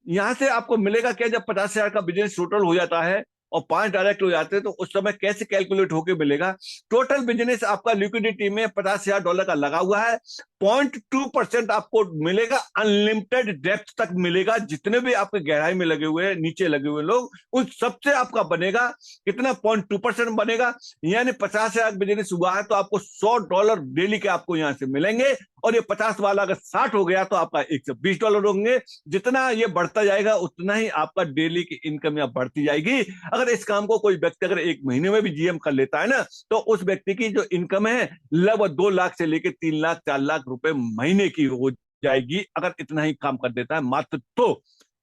यहां से आपको मिलेगा क्या? जब 50,000 का बिजनेस टोटल हो जाता है और 5 डायरेक्ट हो जाते हैं तो उस समय कैसे कैलकुलेट होके मिलेगा? टोटल बिजनेस आपका लिक्विडिटी में $50,000 का लगा हुआ है। 0.2% आपको मिलेगा, अनलिमिटेड डेप्थ तक मिलेगा। जितने भी आपके गहराई में लगे हुए नीचे लगे हुए लोग, उन सबसे आपका बनेगा कितना? 0.2% बनेगा। यानी 50,000 बिजनेस हुआ है तो आपको $100 डेली के आपको यहां से मिलेंगे। और ये 50 वाला अगर 60 हो गया तो आपका $120 होंगे। जितना ये बढ़ता जाएगा उतना ही आपका डेली की इनकम यहाँ बढ़ती जाएगी। अगर इस काम को कोई व्यक्ति अगर 1 महीने में भी जीएम कर लेता है ना, तो उस व्यक्ति की जो इनकम है लगभग 2 लाख से लेकर 3 लाख 4 लाख रुपए महीने की हो जाएगी, अगर इतना ही काम कर देता है मात्र तो।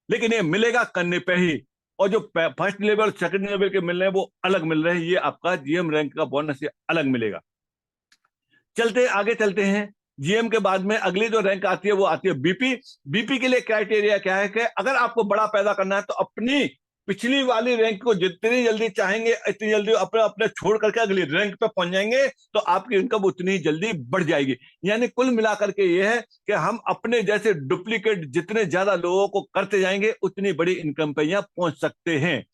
लेकिन ये मिलेगा करने पे ही। और जो फर्स्ट लेवल सेकंड लेवल के मिल रहे हैं वो अलग मिल रहे हैं। ये आपका जीएम रैंक का बोनस ये अलग मिलेगा। चलते आगे चलते हैं। जीएम के बाद में अगली जो रैंक आती है वो आती है बीपी। बीपी के लिए क्राइटेरिया क्या है कि अगर आपको बड़ा पैदा करना है तो अपनी पिछली वाली रैंक को जितनी जल्दी चाहेंगे इतनी जल्दी अपने अपने छोड़ करके अगली रैंक पे पहुंच जाएंगे तो आपकी इनकम उतनी जल्दी बढ़ जाएगी। यानी कुल मिलाकर के ये है कि हम अपने जैसे डुप्लीकेट जितने ज्यादा लोगों को करते जाएंगे उतनी बड़ी इनकम पे यहाँ पहुंच सकते हैं।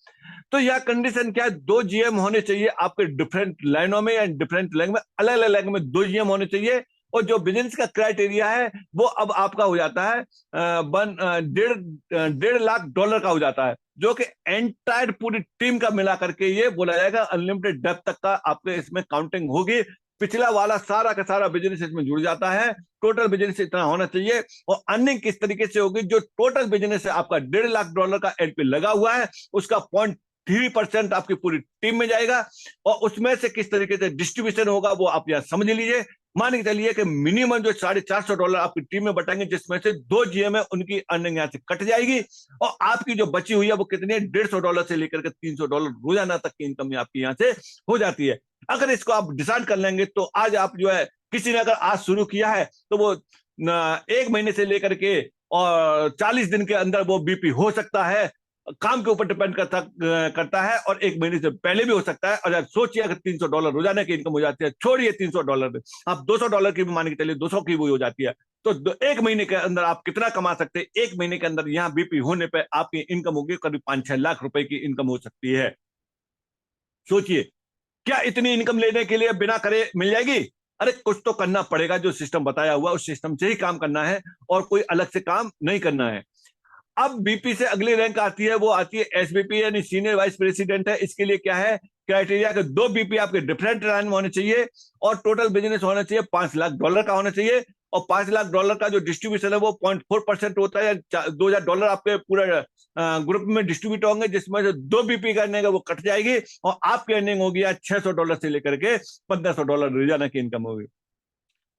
तो यह कंडीशन क्या है? 2 जीएम होने चाहिए आपके डिफरेंट लाइनों में या डिफरेंट लैंग में, अलग अलग लैंग में 2 जीएम होने चाहिए। और जो बिजनेस का क्राइटेरिया है वो अब आपका हो जाता है $1.5 लाख का हो जाता है, जो कि एंटायर पूरी टीम का मिला करके ये बोला जाएगा अनलिमिटेड डेप्थ तक का आपके इसमें काउंटिंग होगी। पिछला वाला सारा का सारा बिजनेस इसमें जुड़ जाता है। टोटल बिजनेस इतना होना चाहिए। और अर्निंग किस तरीके से होगी? जो टोटल बिजनेस है आपका $1.5 लाख का एलपी लगा हुआ है, उसका 0.3% आपकी पूरी टीम में जाएगा। और उसमें से किस तरीके से डिस्ट्रीब्यूशन होगा वो आप यहाँ समझ लीजिए। मान के चलिए कि मिनिमम जो $450 आपकी टीम में बटाएंगे, जिसमें से 2 जीएम है उनकी अर्निंग यहाँ से कट जाएगी। और आपकी जो बची हुई है वो कितनी है? $150 से लेकर के $300 रोजाना तक की इनकम आपकी यहाँ से हो जाती है। अगर इसको आप डिसाइड कर लेंगे तो आज आप जो है, किसी ने अगर आज शुरू किया है तो वो 1 महीने से लेकर के और 40 दिन के अंदर वो बीपी हो सकता है। काम के ऊपर डिपेंड करता है। और 1 महीने से पहले भी हो सकता है। और यार सोचिए अगर $300 रोजाना की इनकम हो जाती है, छोड़िए $300 में, आप $200 की भी मान के चलिए 200 की भी हो जाती है, तो 1 महीने के अंदर आप कितना कमा सकते हैं? 1 महीने के अंदर यहाँ बीपी होने पर आपकी इनकम होगी करीब 5-6 लाख रुपए की इनकम हो सकती है। सोचिए, क्या इतनी इनकम लेने के लिए बिना करे मिल जाएगी? अरे कुछ तो करना पड़ेगा। जो सिस्टम बताया हुआ उस सिस्टम से ही काम करना है और कोई अलग से काम नहीं करना है। अब बीपी से अगली रैंक आती है, वो आती है एसबीपी यानी सीनियर वाइस प्रेसिडेंट है। इसके लिए क्या है क्राइटेरिया के, 2 बीपी आपके डिफरेंट लाइन में होने चाहिए और टोटल बिजनेस होना चाहिए $5 लाख का होना चाहिए। और $5 लाख का जो डिस्ट्रीब्यूशन है वो 0.4% होता है, $2,000 आपके पूरा ग्रुप में डिस्ट्रीब्यूट होंगे, जिसमें से 2 बीपी का अर्निंग है वो कट जाएगी और आपकी अर्निंग होगी $600 से लेकर के $1,500 रोजाना की इनकम होगी।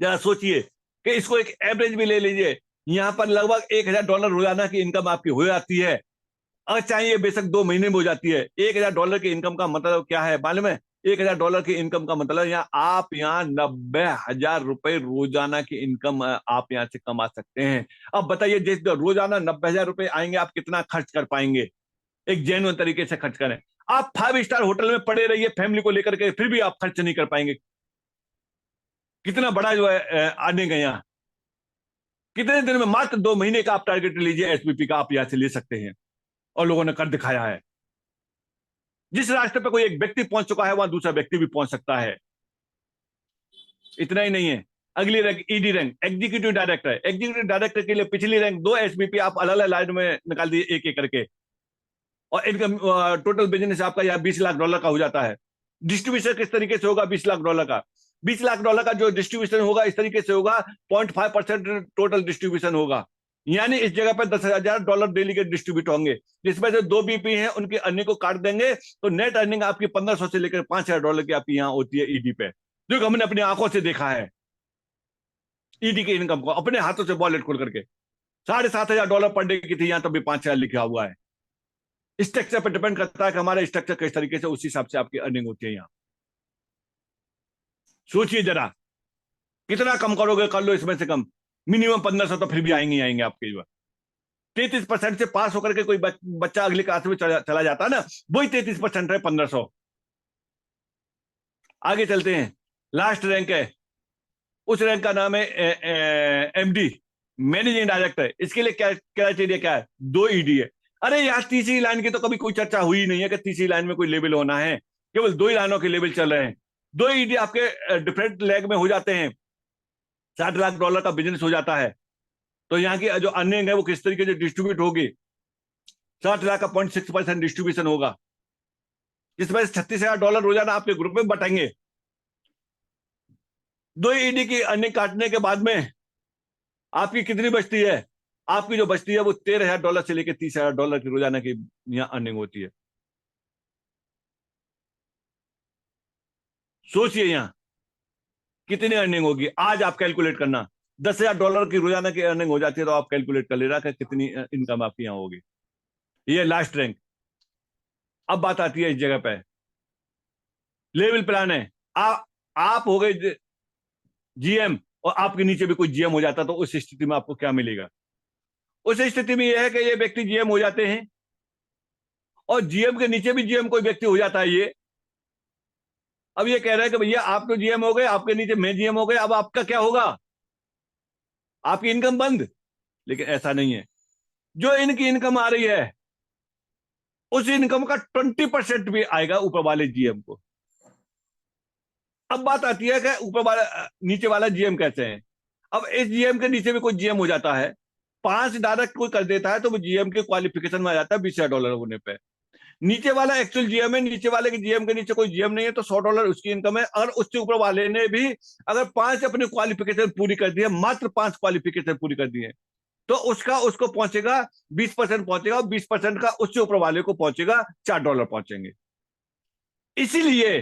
जरा सोचिए कि इसको एक एवरेज भी ले लीजिए, यहां पर लगभग $1,000 रोजाना की इनकम आपकी हो जाती है। अगर चाहिए बेशक 2 महीने में हो जाती है। $1,000 की इनकम का मतलब क्या है मालूम है? $1,000 की इनकम का मतलब आप यहाँ ₹90,000 रोजाना की इनकम आप यहाँ से कमा सकते हैं। अब बताइए, जिस रोजाना ₹90,000 आएंगे आप कितना खर्च कर पाएंगे? एक जेन्युइन तरीके से खर्च करें। आप 5 स्टार होटल में पड़े रहिए फैमिली को लेकर के, फिर भी आप खर्च नहीं कर पाएंगे। कितना बड़ा जो है आने का यहाँ, कितने दिन में, मात्र 2 महीने का आप टारगेट लीजिए एसबीपी का, आप यहाँ से ले सकते हैं। और लोगों ने कर दिखाया है। जिस रास्ते पे कोई एक व्यक्ति पहुंच चुका है वहां दूसरा व्यक्ति भी पहुंच सकता है। इतना ही नहीं है, अगली rank ED rank, executive director. Executive director के लिए पिछली रैंक 2 एसबीपी आप अलग अलग लाइन में निकाल दिए एक एक करके, और इनकम टोटल बिजनेस आपका यहाँ $20 लाख का हो जाता है। डिस्ट्रीब्यूशन किस तरीके से होगा $20 लाख का? $20 लाख का जो डिस्ट्रीब्यूशन होगा इस तरीके से होगा, 0.5% टोटल डिस्ट्रीब्यूशन होगा। यानी इस जगह पर $10,000 डेली के डिस्ट्रीब्यूट होंगे, जिसमें से 2 बीपी हैं उनकी अर्निंग को काट देंगे, तो नेट अर्निंग आपकी 1,500 से लेकर $5,000 की आपकी यहाँ होती है ईडी पे, जो हमने अपनी आंखों से देखा है। ईडी की इनकम को अपने हाथों से वॉलेट खोल करके $7,500 पर डे की थी, यहाँ तब भी 5,000 लिखा हुआ है। स्ट्रक्चर पर डिपेंड करता है कि हमारा स्ट्रक्चर किस तरीके से, उस हिसाब से आपकी अर्निंग होती है। यहाँ सोचिए जरा, कितना कम करोगे कर लो, इसमें से कम मिनिमम 1,500 तो फिर भी आएंगे आएंगे आपके। जो 33% से पास होकर के कोई बच्चा अगली क्लास में चला जाता है ना, वही 33% है 1,500। आगे चलते हैं, लास्ट रैंक है, उस रैंक का नाम है एमडी, मैनेजिंग डायरेक्टर। इसके लिए क्या क्राइटेरिया क्या है? 2 ईडी है। अरे यार, तीसरी लाइन की तो कभी कोई चर्चा हुई नहीं है कि तीसरी लाइन में कोई लेवल होना है, केवल 2 ही लाइनों के लेवल चल रहे हैं। 2 ईडी आपके डिफरेंट लेग में हो जाते हैं, $60 लाख का बिजनेस हो जाता है। तो यहाँ की जो अर्निंग है वो किस तरीके से डिस्ट्रीब्यूट होगी? 60 लाख का 0.6% डिस्ट्रीब्यूशन होगा, जिसमें $36,000 रोजाना आपके ग्रुप में बटेंगे। 2 ईडी की अर्निंग काटने के बाद में आपकी कितनी बचती है? आपकी जो बचती है वो $13,000 से लेकर $30,000 की रोजाना की यहाँ अर्निंग होती है। सोचिए यहाँ कितनी अर्निंग होगी, आज आप कैलकुलेट करना। $10,000 की रोजाना की अर्निंग हो जाती है तो आप कैलकुलेट कर लेना कि कितनी इनकम आपकी यहाँ होगी। ये लास्ट रैंक। अब बात आती है इस जगह पे, लेवल प्लान है। आप हो गए जीएम और आपके नीचे भी कोई जीएम हो जाता, तो उस स्थिति में आपको क्या मिलेगा? उस स्थिति में यह है कि ये व्यक्ति जीएम हो जाते हैं और जीएम के नीचे भी जीएम कोई व्यक्ति हो जाता है। ये अब ये कह रहा है कि भैया आप तो जीएम हो गए, आपके नीचे मैं जीएम हो गए, अब आपका क्या होगा? आपकी इनकम बंद। लेकिन ऐसा नहीं है, जो इनकी इनकम आ रही है उस इनकम का 20% भी आएगा ऊपर वाले जीएम को। अब बात आती है कि ऊपर वाला नीचे वाला जीएम कैसे है। अब इस जीएम के नीचे भी कोई जीएम हो जाता है, 5 डायरेक्ट कोई कर देता है तो वो जीएम के क्वालिफिकेशन में आ जाता है $20,000 होने पे। नीचे वाला एक्चुअल जीएम है, नीचे वाले के जीएम के नीचे कोई जीएम नहीं है तो $100 उसकी इनकम है। और उससे ऊपर वाले ने भी अगर 5 अपनी क्वालिफिकेशन पूरी कर दी है, मात्र 5 क्वालिफिकेशन पूरी कर दी है, तो उसको पहुंचेगा 20% पहुंचेगा, और 20% का उससे ऊपर वाले को पहुंचेगा $4 पहुंचेंगे। इसीलिए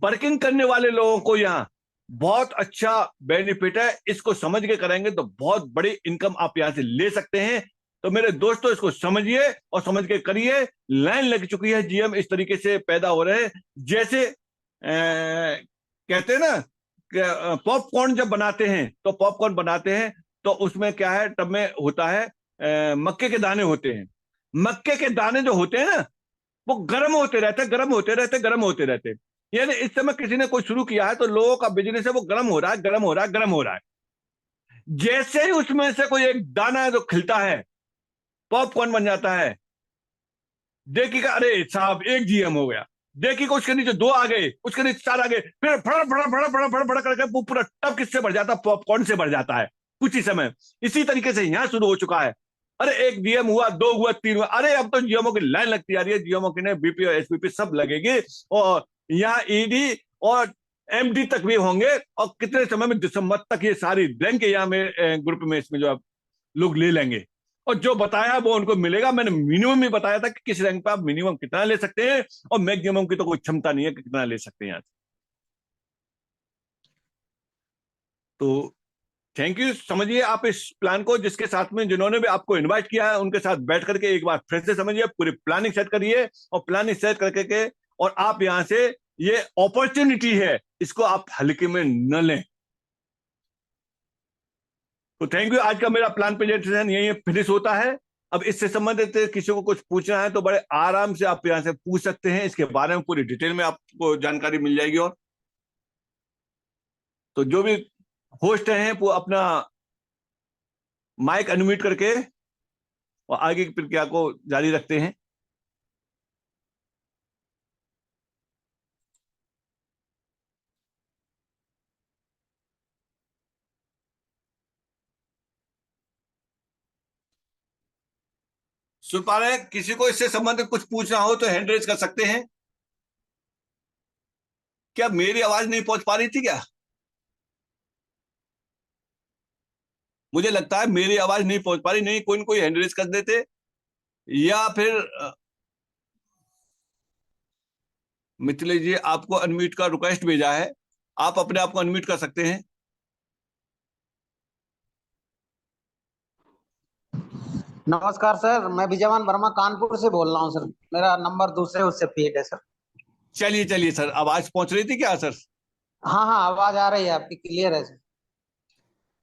वर्किंग करने वाले लोगों को यहाँ बहुत अच्छा बेनिफिट है। इसको समझ के करेंगे तो बहुत बड़ी इनकम आप यहां से ले सकते हैं। तो मेरे दोस्तों, इसको समझिए और समझ के करिए। लाइन लग चुकी है, जीएम इस तरीके से पैदा हो रहे हैं। जैसे कहते हैं ना, पॉपकॉर्न जब बनाते हैं तो पॉपकॉर्न बनाते हैं तो उसमें क्या है, टब में होता है मक्के के दाने होते हैं। मक्के के दाने जो होते हैं ना, वो गर्म होते रहते, गर्म होते रहते, गर्म होते रहते। यानी इस समय किसी ने कोई शुरू किया है तो लोगों का बिजनेस है वो गर्म हो रहा है, गर्म हो रहा है, गर्म हो रहा है। जैसे ही उसमें से कोई एक दाना है जो खिलता है, पॉपकॉर्न बन जाता है। देखिएगा, अरे साहब एक जीएम हो गया। देखिएगा उसके नीचे 2 आ गए, उसके नीचे 4 आ गए, फिर फड़ा फड़ा फड़ा फड़ा फड़ा फड़ा करके वो पूरा टब किससे भर जाता है? पॉपकॉर्न से भर जाता है कुछ ही समय। इसी तरीके से यहां शुरू हो चुका है। अरे एक जीएम हुआ, 2 हुआ, 3 हुआ, अरे अब तो जीएमओ की लाइन लगती जा रही है, जीएमओ की नहीं, बीपी और एसपीपी सब लगेगी, और यहाँ ईडी और एमडी तक भी होंगे, और कितने समय में, दिसंबर तक ये सारी रैंक यहाँ में ग्रुप में इसमें जो आप लोग ले लेंगे, और जो बताया वो उनको मिलेगा। मैंने मिनिमम ही बताया था कि किस रैंक पे आप मिनिमम कितना ले सकते हैं, और मैक्सिमम की तो कोई क्षमता नहीं है कि कितना ले सकते हैं यहाँ से। तो थैंक यू, समझिए आप इस प्लान को, जिसके साथ में जिन्होंने भी आपको इनवाइट किया है उनके साथ बैठ करके एक बार फिर से समझिए, पूरी प्लानिंग सेट करिए, और प्लानिंग सेट करके के और आप यहां से, ये अपॉर्चुनिटी है, इसको आप हल्के में न लें। तो थैंक यू, आज का मेरा प्लान प्रेजेंटेशन यही फिनिश होता है। अब इससे संबंधित किसी को कुछ पूछना है तो बड़े आराम से आप यहाँ से पूछ सकते हैं, इसके बारे में पूरी डिटेल में आपको जानकारी मिल जाएगी। और तो जो भी होस्ट हैं वो अपना माइक अनम्यूट करके और आगे की प्रक्रिया को जारी रखते हैं। सुन पा रहे हैं? किसी को इससे संबंधित कुछ पूछना हो तो हैंड रेज कर सकते हैं। क्या मेरी आवाज नहीं पहुंच पा रही थी क्या? मुझे लगता है मेरी आवाज नहीं पहुंच पा रही, नहीं कोई न कोई हैंड रेज कर देते, या फिर मिथिलेश जी आपको अनम्यूट का रिक्वेस्ट भेजा है, आप अपने आप को अनम्यूट कर सकते हैं। नमस्कार सर, मैं विजयवान वर्मा कानपुर से बोल रहा हूँ सर। मेरा नंबर दूसरे उससे फीड है सर। चलिए चलिए सर, आवाज पहुंच रही थी क्या सर? हाँ हाँ, आवाज आ रही है आपकी, क्लियर है सर।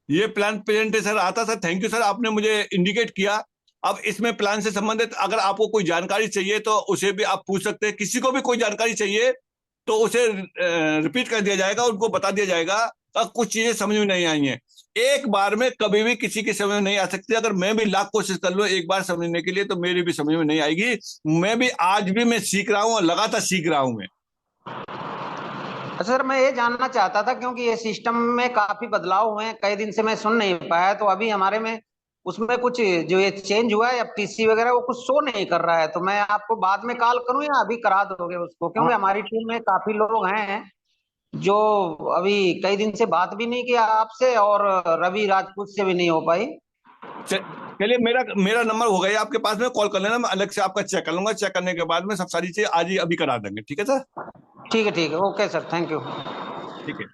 ये प्लान प्रेजेंटेशन आता सर, थैंक यू सर, आपने मुझे इंडिकेट किया। अब इसमें प्लान से संबंधित अगर आपको कोई जानकारी चाहिए तो उसे भी आप पूछ सकते हैं, किसी को भी कोई जानकारी चाहिए तो उसे रिपीट कर दिया जाएगा, उनको बता दिया जाएगा। अब कुछ चीजें समझ में नहीं आई हैं, एक बार में कभी भी किसी की समझ में नहीं आ सकती। अगर मैं भी लाख कोशिश कर लूं एक बार समझने के लिए तो मेरी भी समझ में नहीं आएगी। मैं भी आज भी मैं सीख रहा हूं और लगातार सीख रहा हूं मैं। सर मैं ये जानना चाहता था, क्योंकि ये सिस्टम में काफी बदलाव हुए हैं, कई दिन से मैं सुन नहीं पाया, तो अभी हमारे में उसमें कुछ जो ये चेंज हुआ है एफटीसी वगैरह वो कुछ शो नहीं कर रहा है, तो मैं आपको बाद में कॉल करूं या अभी करा दोगे उसको? क्योंकि हमारी टीम में काफी लोग हैं जो अभी कई दिन से बात भी नहीं किया आपसे, और रवि राजपूत से भी नहीं हो पाई। चलिए, मेरा मेरा नंबर हो गया आपके पास में, कॉल कर लेना, मैं अलग से आपका चेक कर लूंगा, चेक करने के बाद में सब सारी चीजें आज ही अभी करा देंगे। ठीक है सर? ठीक है, ओके सर, थैंक यू। ठीक है।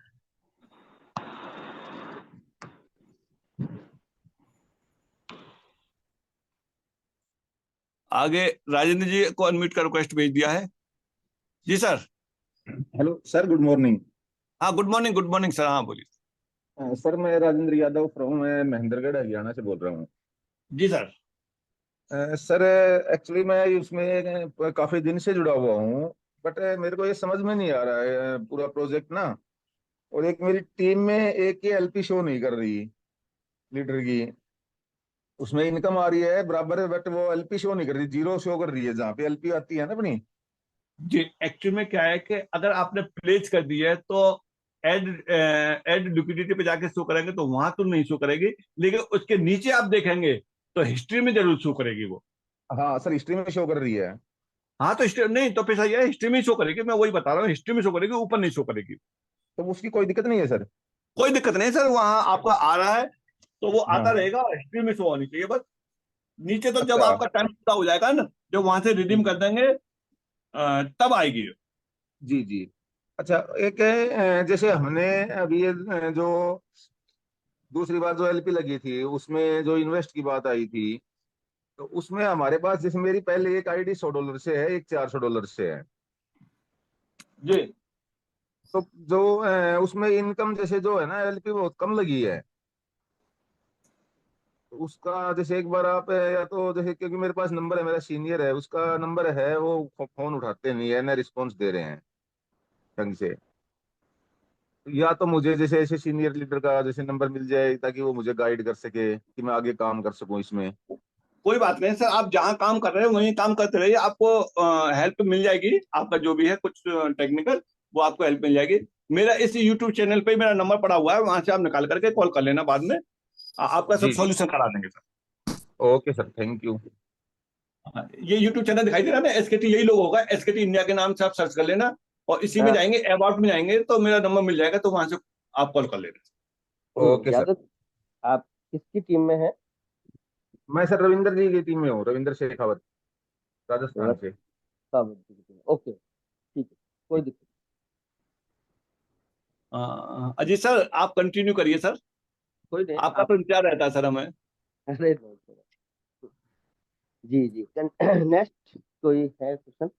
आगे राजेंद्र जी को अनम्यूट का रिक्वेस्ट भेज दिया है। जी sir. Hello sir, good morning. हाँ गुड मॉर्निंग सर, हाँ बोलिए। सर मैं राजेंद्र यादव फ्रॉम महेंद्रगढ़ हरियाणा से बोल रहा हूँ। जी सर। सर एक्चुअली मैं उसमें काफी दिन से जुड़ा हुआ हूँ, बट मेरे को ये समझ में नहीं आ रहा है पूरा प्रोजेक्ट ना। और एक मेरी टीम में एक ही एलपी शो नहीं कर रही, लीडर की। उसमें इनकम आ रही है बराबर है, बट वो एलपी शो नहीं कर रही, जीरो शो कर रही है जहाँ पे एलपी आती है ना अपनी। जी एक्चुअल में क्या है कि अगर आपने प्लेज कर दी है तो एड एड लिक्विडिटी पे जाके शो करेंगे तो वहां तो नहीं शो करेगी, लेकिन उसके नीचे आप देखेंगे तो हिस्ट्री में जरूर शो करेगी वो। हाँ सर, हिस्ट्री में शो कर रही है। हाँ तो हिस्ट्री नहीं तो फिर सही है, हिस्ट्री में ही शो करेगी, मैं वही बता रहा हूँ, हिस्ट्री में शो करेगी, ऊपर नहीं शो करेगी। तो उसकी कोई दिक्कत नहीं है सर? कोई दिक्कत नहीं सर, वहां आपका आ रहा है तो वो हाँ आता हाँ। रहेगा, हिस्ट्री में शो होनी चाहिए बस। नीचे तो जब अच्छा। आपका टाइम पूरा हो जाएगा ना, जब वहां से रिडीम कर देंगे तब आएगी। जी जी। अच्छा, एक जैसे हमने अभी ये जो दूसरी बार जो एलपी लगी थी उसमें जो इन्वेस्ट की बात आई थी, तो उसमें हमारे पास जैसे मेरी पहले एक आईडी $100 से है, एक $400 से है। जी तो जो उसमें इनकम जैसे जो है ना एलपी बहुत कम लगी है। तो उसका जैसे एक बार आप या तो जैसे, क्योंकि मेरे पास नंबर है, मेरा सीनियर है, उसका नंबर है, वो फोन उठाते नहीं है ना, रिस्पॉन्स दे रहे हैं ढंग से। या तो मुझे जैसे ऐसे सीनियर लीडर का जैसे नंबर मिल जाए ताकि वो मुझे गाइड कर सके कि मैं आगे काम कर सकूं इसमें। कोई बात नहीं सर, आप जहाँ काम कर रहे हैं वहीं काम करते रहिए, आपको हेल्प मिल जाएगी, आपका जो भी है कुछ टेक्निकल वो आपको हेल्प मिल जाएगी। मेरा इस यूट्यूब चैनल पे मेरा नंबर पड़ा हुआ है, वहां से आप निकाल करके कॉल कर लेना बाद में, आपका सब जी जी। सॉल्यूशन करा देंगे sir. Okay sir, thank you. हाँ, ये यूट्यूब चैनल दिखाई दे रहा है ना, एसकेटी, यही लोग होगा, एसकेटी इंडिया के नाम से आप सर्च कर लेना, और इसी में हाँ। जाएंगे, अबाउट में जाएंगे तो मेरा नंबर मिल जाएगा, तो वहां से आप कॉल कर लेना। Okay sir. यादव, आप किसकी टीम में हैं? मैं सर रविंदर जी की टीम में हूँ, रविंदर शेखावत, राजस्थान से। रावत जी की टीम। ओके, ठीक है, कोई दिक्कत अजीत सर, आप कंटिन्यू करिए सर, कोई नहीं। आपका आप तो इंतजार रहता है सर हमें। अरे बहुत बढ़िया। जी जी, नेक्स्ट कोई है क्वेश्चन?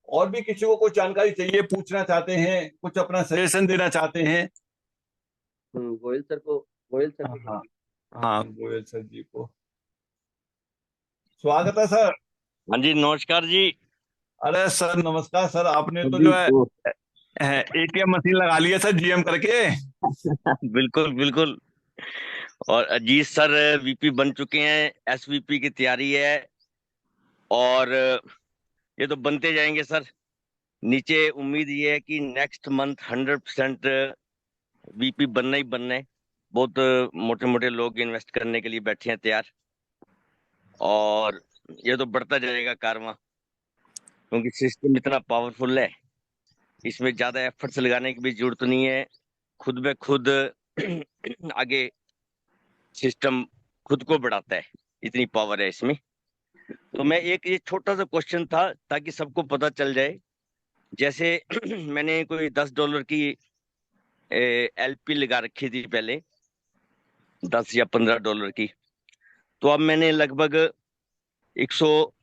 और भी किसी को कुछ जानकारी चाहिए, पूछना चाहते हैं, कुछ अपना सजेशन देना चाहते हैं? गोयल सर को, गोयल सर हाँ को। हाँ हाँ, गोयल सर जी को स्वागत है सर। हाँ जी, नमस्कार जी। अरे सर नमस्कार सर, आपने तो जी जो है तो एटीएम मशीन लगा ली है सर, जीएम करके। बिल्कुल बिल्कुल। और अजीत सर वीपी बन चुके हैं, एसवीपी की तैयारी है, और ये तो बनते जाएंगे सर। नीचे उम्मीद ये है कि नेक्स्ट मंथ 100% वीपी बनना ही बनना है। बहुत मोटे मोटे लोग इन्वेस्ट करने के लिए बैठे हैं तैयार, और ये तो बढ़ता जाएगा कारवां, क्योंकि सिस्टम इतना पावरफुल है, इसमें ज्यादा एफर्ट्स लगाने की भी जरूरत नहीं है। खुद ब खुद आगे सिस्टम खुद को बढ़ाता है, इतनी पावर है इसमें। तो मैं एक ये छोटा सा क्वेश्चन था ताकि सबको पता चल जाए। जैसे मैंने कोई $10 की एलपी लगा रखी थी पहले, 10 या $15 की। तो अब मैंने लगभग 100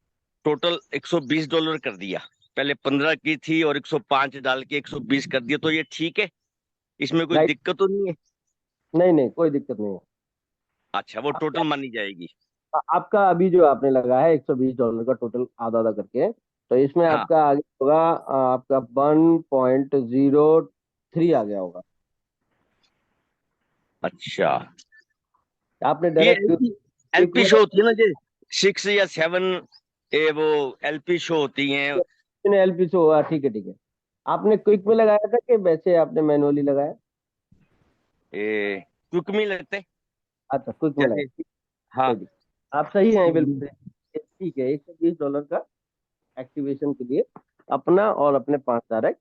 टोटल $120 कर दिया। पहले 15 की थी और 105 डाल के 120 कर दिया। तो ये ठीक है, इसमें कोई राइट, दिक्कत तो नहीं है? नहीं नहीं, कोई दिक्कत नहीं है। अच्छा, वो टोटल मानी जाएगी? आपका अभी जो आपने लगाया है $120 का टोटल, आधा आधा करके, तो इसमें हाँ। आपका आगे होगा, आपका 1.03 आ गया होगा। अच्छा, आपने ये डायरेक्ट एलपी क्विक एलपी में शो होती है ना, जो 6 या 7, वो एलपी शो होती हैं। एलपी से हुआ, ठीक है ठीक है। आपने क्विक में लगाया था कि वैसे आपने मैनुअली लगाया? क्विक में लगते हैं अच्छा, क्विक में जैसे। लगाया, हाँ। कोई दिक्कत, आप सही हैं बिल्कुल। ठीक है, $120 का एक्टिवेशन के लिए अपना और अपने 5 डायरेक्ट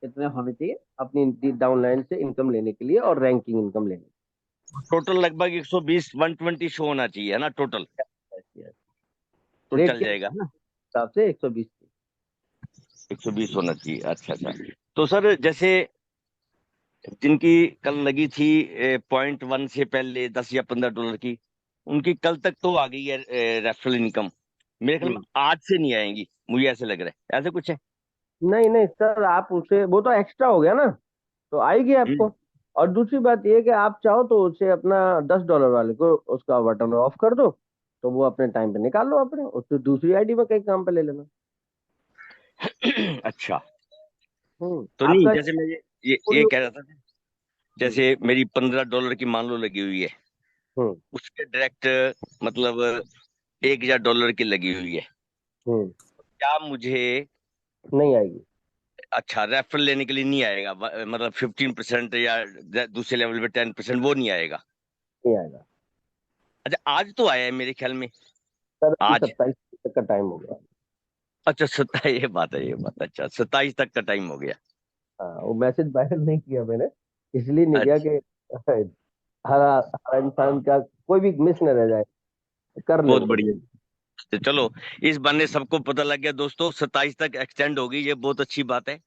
इतने होने चाहिए अपनी डाउनलाइन से इनकम लेने के लिए और रैंकिंग इनकम लेने टोटल लगभग 120 120 शो होना चाहिए, है ना टोटल? के लिए। तो रेट चल के जाएगा ना? हिसाब से 120। 120 होना चाहिए। अच्छा अच्छा। तो सर जैसे जिनकी कल लगी थी 0.1 से पहले $10 या $15 की, उनकी कल तक तो आ गई है रेफरल इनकम। मेरे ख्याल में आज से नहीं आएंगी, मुझे ऐसे लग रहा है। ऐसे कुछ है? नहीं नहीं सर, आप उसे, वो तो एक्स्ट्रा हो गया ना, तो आएगी हम्म। आपको। और दूसरी बात ये है कि आप चाहो तो उसे अपना $10 वाले को उसका बटन ऑफ कर दो, तो वो अपने टाइम पे निकाल लो, अपने उससे दूसरी आईडी में कहीं काम पे ले लेना। अच्छा। तो नहीं, आपका जैसे मैं ये कह रहा था, जैसे मेरी $15 की मान लो लगी हुई है, हम्म उसके डायरेक्ट मतलब 1,000 डॉलर की लगी हुई है। हम्म क्या मुझे, नहीं आएगी। अच्छा, रेफरल लेने के लिए नहीं आएगा? मतलब 15% या दूसरे लेवल पे 10%, वो नहीं आएगा? नहीं आएगा अच्छा, आज तो आया है मेरे ख्याल में। सर, अभी आज? 27 तक का टाइम हो गया। अच्छा, 27, ये बात है, ये बात। अच्छा, 27 तक का टाइम हो गया। हाँ, वो मैसेज वायरल नहीं किया मैंने, इसलिए नहीं किया अच्छा, कि हर हर इंसान का कोई भी मिस न रह जाए, कर बहुत लेना। बढ़िया। तो चलो, इस बहाने सबको पता लग गया दोस्तों, 27 तक एक्सटेंड होगी, ये बहुत अच्छी बात है।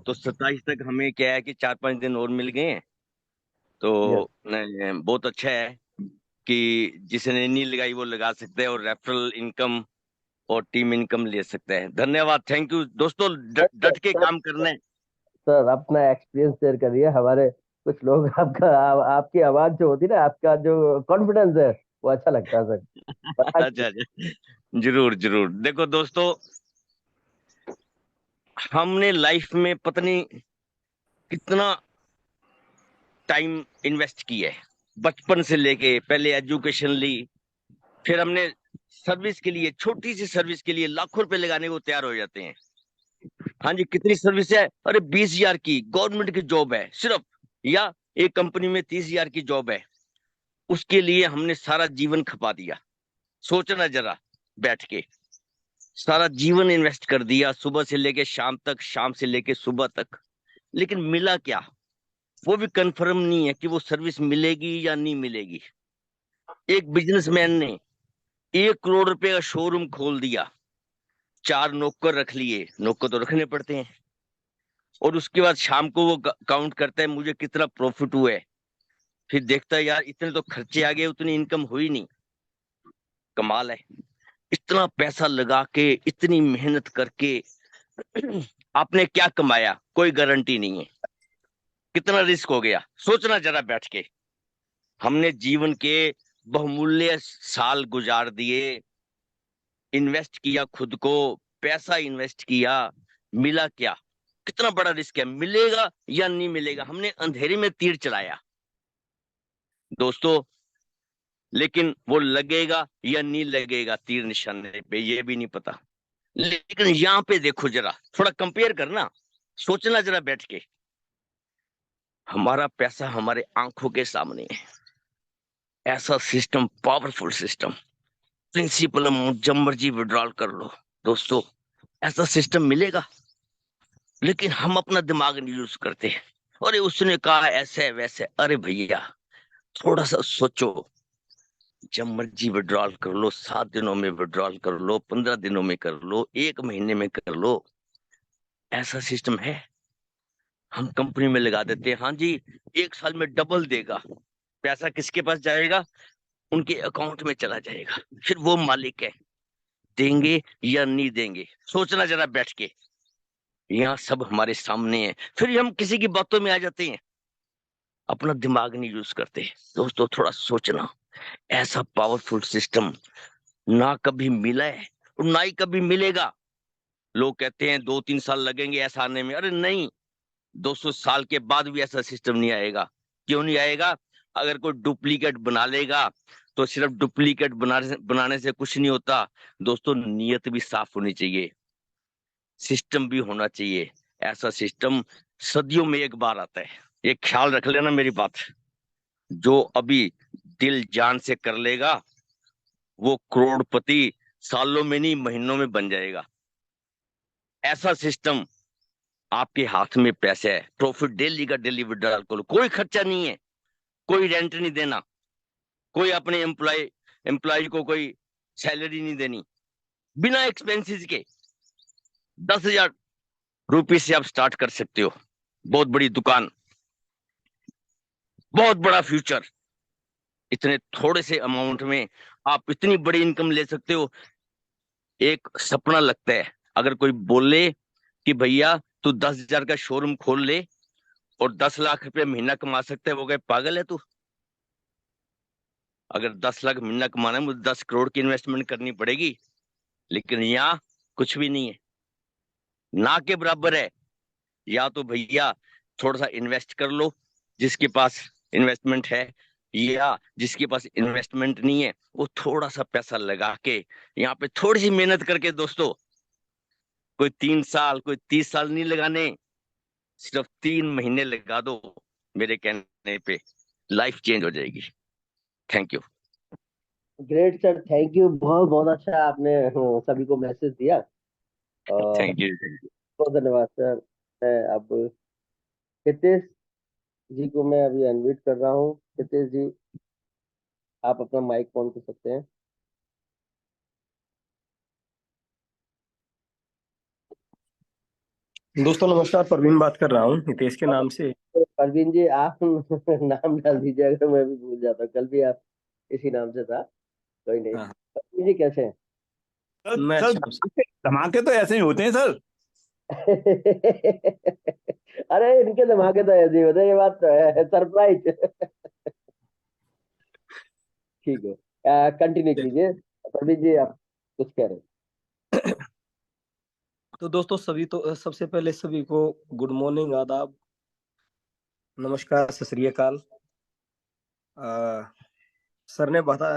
तो 27 तक हमें क्या है कि 4-5 दिन और मिल गए हैं। तो यस बहुत अच्छा है कि जिसने नहीं लगाई वो लगा सकते हैं, और रेफरल इनकम और टीम इनकम ले सकते हैं। धन्यवाद, थैंक यू दोस्तों, डट के सर, काम करना है। सर अपना एक्सपीरियंस शेयर करिए। हमारे कुछ लोग आपका आपकी आवाज जो होती है ना, आपका जो कॉन्फिडेंस है, वो अच्छा लगता है सर। पता अच्छा अच्छा, जरूर जरूर। देखो दोस्तों, हमने लाइफ में पता नहीं कितना टाइम इन्वेस्ट किया है, बचपन से लेके पहले एजुकेशन ली, फिर हमने सर्विस के लिए, छोटी सी सर्विस के लिए लाखों रुपए लगाने को तैयार हो जाते हैं। हाँ जी कितनी सर्विस है, अरे 20,000 की गवर्नमेंट की जॉब है सिर्फ, या एक कंपनी में 30,000 की जॉब है, उसके लिए हमने सारा जीवन खपा दिया। सोचना जरा बैठ के, सारा जीवन इन्वेस्ट कर दिया, सुबह से लेके शाम तक, शाम से लेके सुबह तक, लेकिन मिला क्या? वो भी कंफर्म नहीं है कि वो सर्विस मिलेगी या नहीं मिलेगी। एक बिजनेसमैन ने 1 करोड़ रुपए का शोरूम खोल दिया, 4 नौकर रख लिए, नौकर तो रखने पड़ते हैं, और उसके बाद शाम को वो काउंट करता है मुझे कितना प्रॉफिट हुआ है, फिर देखता है यार इतने तो खर्चे आ गए, उतनी इनकम हुई नहीं। कमाल है, इतना पैसा लगा के, इतनी मेहनत करके आपने क्या कमाया? कोई गारंटी नहीं है। कितना रिस्क हो गया, सोचना जरा बैठ के। हमने जीवन के बहुमूल्य साल गुजार दिए, इन्वेस्ट किया खुद को, पैसा इन्वेस्ट किया, मिला क्या? कितना बड़ा रिस्क है, मिलेगा या नहीं मिलेगा? हमने अंधेरे में तीर चलाया दोस्तों, लेकिन वो लगेगा या नहीं लगेगा तीर निशाने पे ये भी नहीं पता। लेकिन यहाँ पे देखो जरा, थोड़ा कंपेयर करना, सोचना जरा बैठ के। हमारा पैसा हमारे आंखों के सामने है, ऐसा system, powerful system, principal amount जब मर्जी विड्रॉल कर लो दोस्तों, ऐसा सिस्टम मिलेगा। लेकिन हम अपना दिमाग नहीं यूज करते। अरे उसने कहा ऐसे वैसे, अरे भैया थोड़ा सा सोचो, जब मर्जी विड्रॉल कर लो, 7 दिनों में विड्रॉल कर लो, 15 दिनों में कर लो, 1 महीने में कर लो, ऐसा सिस्टम है। हम कंपनी में लगा देते हैं, हाँ जी 1 साल में डबल देगा, पैसा किसके पास जाएगा? उनके अकाउंट में चला जाएगा। फिर वो मालिक है, देंगे या नहीं देंगे? सोचना जरा बैठ के, यहाँ सब हमारे सामने है, फिर हम किसी की बातों में आ जाते हैं, अपना दिमाग नहीं यूज करते। दोस्तों थोड़ा सोचना, ऐसा पावरफुल सिस्टम ना कभी मिला है और ना ही कभी मिलेगा। लोग कहते हैं 2-3 साल लगेंगे ऐसा आने में, अरे नहीं, 200 साल के बाद भी ऐसा सिस्टम नहीं आएगा। क्यों नहीं आएगा? अगर कोई डुप्लीकेट बना लेगा तो सिर्फ डुप्लीकेट बनाने से कुछ नहीं होता दोस्तों, नीयत भी साफ होनी चाहिए, सिस्टम भी होना चाहिए। ऐसा सिस्टम सदियों में एक बार आता है, ये ख्याल रख लेना मेरी बात। जो अभी दिल जान से कर लेगा वो करोड़पति सालों में नहीं महीनों में बन जाएगा। ऐसा सिस्टम, आपके हाथ में पैसे है, प्रॉफिट डेली का डेली विड्रॉल करो, कोई खर्चा नहीं है, कोई रेंट नहीं देना, कोई अपने एम्प्लॉय को कोई सैलरी नहीं देनी, बिना एक्सपेंसेस के 10,000 रुपये से आप स्टार्ट कर सकते हो, बहुत बड़ी दुकान, बहुत बड़ा फ्यूचर। इतने थोड़े से अमाउंट में आप इतनी बड़ी इनकम ले सकते हो। एक सपना लगता है, अगर कोई बोले कि भैया तू 10,000 का शोरूम खोल ले और 10 लाख रुपए महीना कमा सकते है, वो कहे पागल है तू। अगर 10 लाख महीना कमाना है मुझे 10 करोड़ की इन्वेस्टमेंट करनी पड़ेगी, लेकिन यहाँ कुछ भी नहीं है, ना के बराबर है। या तो भैया थोड़ा सा इन्वेस्ट कर लो जिसके पास इन्वेस्टमेंट है, या जिसके पास इन्वेस्टमेंट नहीं है वो थोड़ा सा पैसा लगा के यहाँ पे थोड़ी सी मेहनत करके दोस्तों, कोई 3 साल कोई 30 साल नहीं लगाने, सिर्फ 3 महीने लगा दो, मेरे कहने पे लाइफ चेंज हो जाएगी। Thank you. Great sir, thank you, बहुत बहुत अच्छा आपने सभी को मैसेज दिया, और थैंक यू। बहुत धन्यवाद सर। अब हितेश जी को मैं अभी अनम्यूट कर रहा हूँ। हितेश जी, आप अपना माइक ऑन कर सकते हैं। दोस्तों नमस्कार, परवीन बात कर रहा हूँ हितेश के नाम से। तो परवीन जी आप नाम डाल दीजिए, अगर मैं भी भूल जाता, कल भी आप इसी नाम से था, कोई नहीं। हाँ, परवीन जी कैसे हैं? मैं सर अच्छा हूँ सर। धमाके तो ऐसे ही होते हैं सर। अरे इनके धमाके तो ऐसे ही होते हैं, ये बात तो है, सरप्राइज। ठीक है, कंटिन्यू कीजिए परवीन जी, आप कुछ कह रहे हैं। तो दोस्तों सबसे पहले सभी को गुड मॉर्निंग, आदाब, नमस्कार, सत श्री अकाल। सर ने बता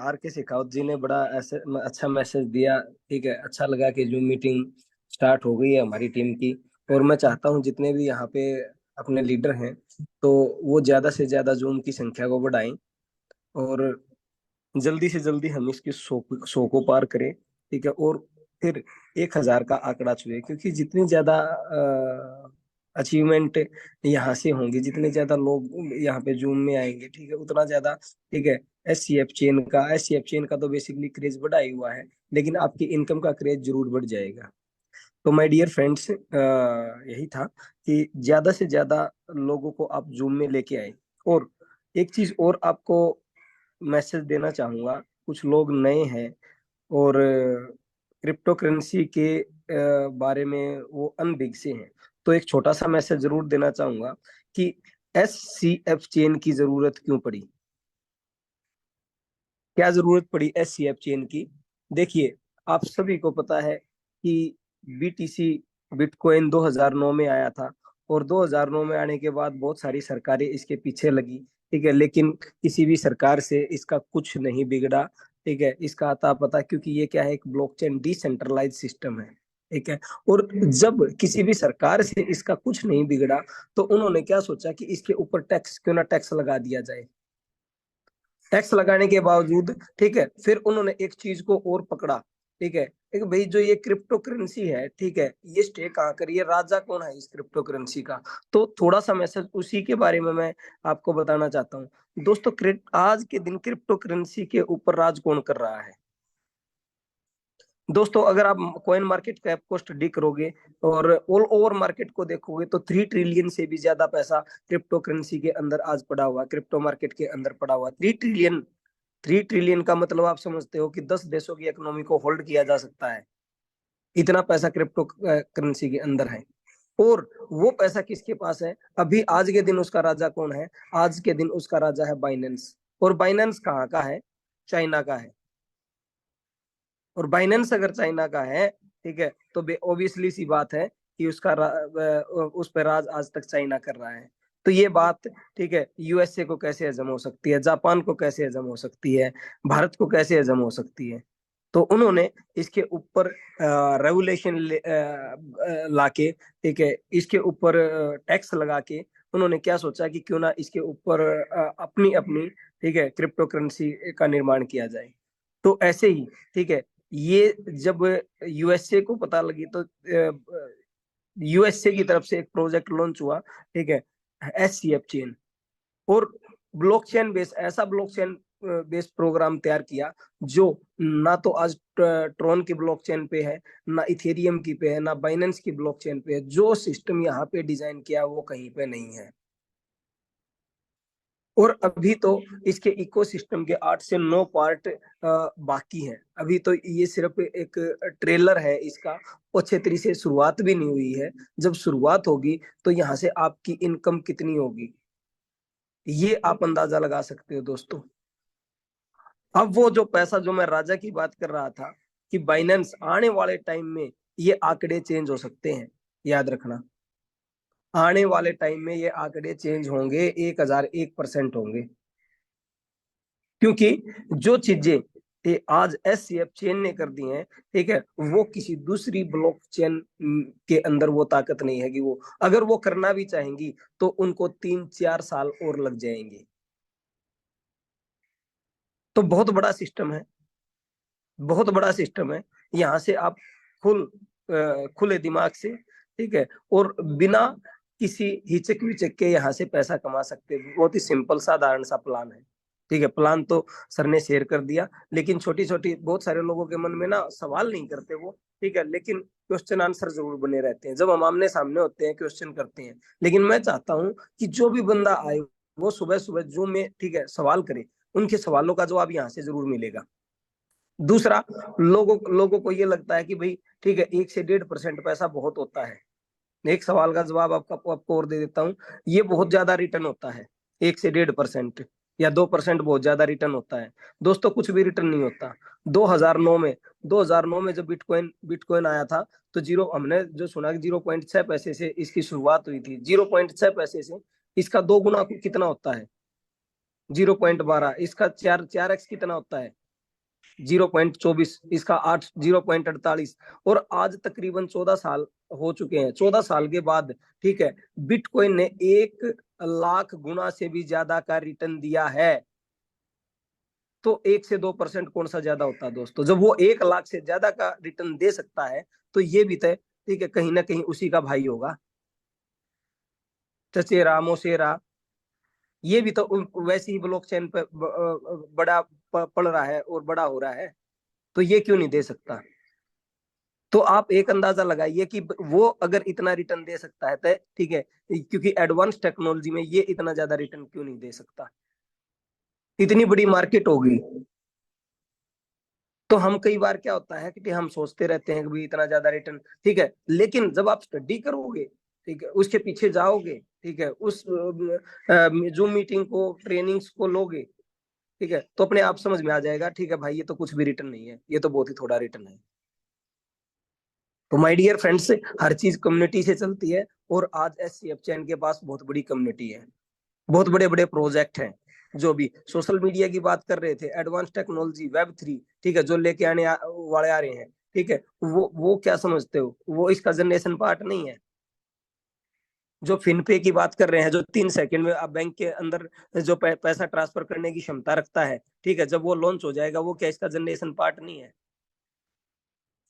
आर के शेखावत जी ने बड़ा ऐसे अच्छा मैसेज दिया। ठीक है, अच्छा लगा कि जूम मीटिंग स्टार्ट हो गई है हमारी टीम की। और मैं चाहता हूँ जितने भी यहाँ पे अपने लीडर हैं तो वो ज्यादा से ज्यादा जूम की संख्या को बढ़ाएं और जल्दी से जल्दी हम इसकी 100 को पार करें, ठीक है। और फिर 1,000 का आंकड़ा छुए, क्योंकि जितनी ज्यादा अचीवमेंट यहाँ से होंगी, जितने ज्यादा लोग यहाँ पे जूम में आएंगे, ठीक है, उतना ज्यादा, ठीक है। एस सी एफ चेन का तो बेसिकली क्रेज बढ़ा ही हुआ है, लेकिन आपकी इनकम का क्रेज जरूर बढ़ जाएगा। तो माय डियर फ्रेंड्स, यही था कि ज्यादा से ज्यादा लोगों को आप जूम में लेके आए। और एक चीज और आपको मैसेज देना चाहूंगा, कुछ लोग नए हैं और क्रिप्टो करेंसी के बारे में वो अनभिज्ञ से हैं। तो एक छोटा सा मैसेज जरूर देना चाहूंगा कि SCF चेन की जरूरत क्यों पड़ी, क्या जरूरत पड़ी SCF चेन की। देखिए, आप सभी को पता है कि BTC बिटकॉइन 2009 में आया था, और 2009 में आने के बाद बहुत सारी सरकारें इसके पीछे लगी, ठीक है, लेकिन किसी भी सरकार से इसका कुछ नहीं बिगड़ा, ठीक है। इसका आता पता, क्योंकि ये क्या है, एक ब्लॉकचेन डिसेंट्रलाइज सिस्टम है, ठीक है। और जब किसी भी सरकार से इसका कुछ नहीं बिगड़ा तो उन्होंने क्या सोचा कि इसके ऊपर टैक्स क्यों ना टैक्स लगा दिया जाए। टैक्स लगाने के बावजूद, ठीक है, फिर उन्होंने एक चीज को और पकड़ा, ठीक है, एक भाई जो ये क्रिप्टो करेंसी है, ठीक है, ये स्टे कहाँ करी है, राजा कौन है इस क्रिप्टो करेंसी का। तो थोड़ा सा मैसेज उसी के बारे में मैं आपको बताना चाहता हूँ। दोस्तों, आज के दिन क्रिप्टो करेंसी के ऊपर राज कौन कर रहा है। दोस्तों, अगर आप कॉइन मार्केट कैप को स्टडी करोगे और ऑल ओवर मार्केट को देखोगे तो 3 ट्रिलियन से भी ज्यादा पैसा क्रिप्टो करेंसी के अंदर आज पड़ा हुआ, क्रिप्टो मार्केट के अंदर पड़ा हुआ। 3 ट्रिलियन का मतलब आप समझते हो कि 10 देशों की इकोनॉमी को होल्ड किया जा सकता है, इतना पैसा क्रिप्टो करेंसी के अंदर है। और वो पैसा किसके पास है, अभी आज के दिन उसका राजा कौन है, आज के दिन उसका राजा है बाइनेंस। और बाइनेंस कहाँ का है, चाइना का है। और बाइनेंस अगर चाइना का है, ठीक है, तो ऑब्वियसली सी बात है कि उस पर राज आज तक चाइना कर रहा है। तो ये बात, ठीक है, USA को कैसे हजम हो सकती है, जापान को कैसे हजम हो सकती है, भारत को कैसे हजम हो सकती है। तो उन्होंने इसके ऊपर रेगुलेशन लाके, ठीक है, इसके ऊपर टैक्स लगा के उन्होंने क्या सोचा कि क्यों ना इसके ऊपर अपनी अपनी, ठीक है, क्रिप्टो करेंसी का निर्माण किया जाए। तो ऐसे ही, ठीक है, ये जब USA को पता लगी तो USA की तरफ से एक प्रोजेक्ट लॉन्च हुआ, ठीक है, SCF चेन। और ब्लॉकचेन बेस ऐसा ब्लॉकचेन बेस्ड प्रोग्राम तैयार किया जो ना तो आज ट्रॉन की ब्लॉकचेन पे है, ना इथेरियम की पे है, ना बाइनेंस की ब्लॉकचेन पे है। जो सिस्टम यहाँ पे डिजाइन किया वो कहीं पे नहीं है। और अभी तो इसके इकोसिस्टम के 8 से 9 पार्ट बाकी हैं। अभी तो ये सिर्फ एक ट्रेलर है इसका, अच्छे तरीके से शुरुआत भी नहीं हुई है। जब शुरुआत होगी तो यहाँ से आपकी इनकम कितनी होगी ये आप अंदाजा लगा सकते हो दोस्तों। अब वो जो पैसा, जो मैं राजा की बात कर रहा था कि बाइनेंस आने वाले टाइम में ये आंकड़े चेंज हो सकते हैं, याद रखना, आने वाले टाइम में ये आंकड़े चेंज होंगे, 1001% होंगे। क्योंकि जो चीजें ये आज SCF चेन ने कर दी हैं, ठीक है, वो किसी दूसरी ब्लॉकचेन के अंदर वो ताकत नहीं है कि वो अगर वो करना भी चाहेंगी तो उनको 3-4 साल और लग जाएंगे। तो बहुत बड़ा सिस्टम है, बहुत बड़ा सिस्टम है। यहाँ से आप खुले दिमाग से, ठीक है, और बिना किसी हिचक विचक के यहाँ से पैसा कमा सकते हैं। बहुत ही सिंपल साधारण सा प्लान है, ठीक है। प्लान तो सर ने शेयर कर दिया, लेकिन छोटी छोटी बहुत सारे लोगों के मन में ना सवाल नहीं करते वो, ठीक है, लेकिन क्वेश्चन आंसर जरूर बने रहते हैं। जब हम आमने सामने होते हैं क्वेश्चन करते हैं। लेकिन मैं चाहता हूँ कि जो भी बंदा आए वो सुबह सुबह जूम में, ठीक है, सवाल करे, उनके सवालों का जवाब यहाँ से जरूर मिलेगा। दूसरा, लोगों को ये लगता है कि भाई ठीक है 1 से 1.5% पैसा बहुत होता है। एक सवाल का जवाब आपको और दे देता हूँ, ये बहुत ज्यादा रिटर्न होता है। 1 से 1.5% या 2% बहुत ज्यादा रिटर्न होता है। दोस्तों, कुछ भी रिटर्न नहीं होता। 2009 में जब बिटकॉइन आया था तो हमने जो सुना कि 0.6 पैसे से इसकी शुरुआत हुई थी। 0.6 पैसे से इसका 2 गुना कितना होता है, 0.12। इसका 4x कितना होता है, 0.24, इसका 8 0.48, और आज तकरीबन 14 साल हो चुके हैं। 14 साल के बाद, ठीक है, बिटकॉइन ने 1 लाख गुना से भी ज्यादा का रिटर्न दिया है। तो 1 से 2% कौन सा ज्यादा होता है दोस्तों? जब वो 1 लाख से ज्यादा का रिटर्न दे सकता है, तो ये भी तय, ठीक है, कहीं ना कहीं उसी का भाई होगा, चचेरा मोसेरा। ये भी तो वैसे ही ब्लॉकचेन पे बड़ा पड़ रहा है और बड़ा हो रहा है, तो ये क्यों नहीं दे सकता? तो आप एक अंदाजा लगाइए कि वो अगर इतना रिटर्न दे सकता है, तो ठीक है, क्योंकि एडवांस टेक्नोलॉजी में ये इतना ज्यादा रिटर्न क्यों नहीं दे सकता? इतनी बड़ी मार्केट होगी। तो हम कई बार क्या होता है कि हम सोचते रहते हैं कि भाई इतना ज्यादा रिटर्न, ठीक है, लेकिन जब आप स्टडी करोगे, ठीक है, उसके पीछे जाओगे, ठीक है, उस जूम मीटिंग को, ट्रेनिंग्स को लोगे, ठीक है, तो अपने आप समझ में आ जाएगा, ठीक है भाई, ये तो कुछ भी रिटर्न नहीं है, ये तो बहुत ही थोड़ा रिटर्न है। तो माय डियर फ्रेंड्स, हर चीज कम्युनिटी से चलती है, और आज एससीएफ चैन के पास बहुत बड़ी कम्युनिटी है, बहुत बड़े बड़े प्रोजेक्ट हैं। जो भी सोशल मीडिया की बात कर रहे थे, एडवांस टेक्नोलॉजी, वेब 3, ठीक है, जो लेके वाले आ रहे हैं, ठीक है, वो क्या समझते हो, वो इसका जनरेशन पार्ट नहीं है? जो फिनपे की बात कर रहे हैं, जो 3 सेकंड में आप बैंक के अंदर जो पैसा ट्रांसफर करने की क्षमता रखता है, ठीक है, जब वो लॉन्च हो जाएगा, वो क्या इसका जनरेशन पार्ट नहीं है?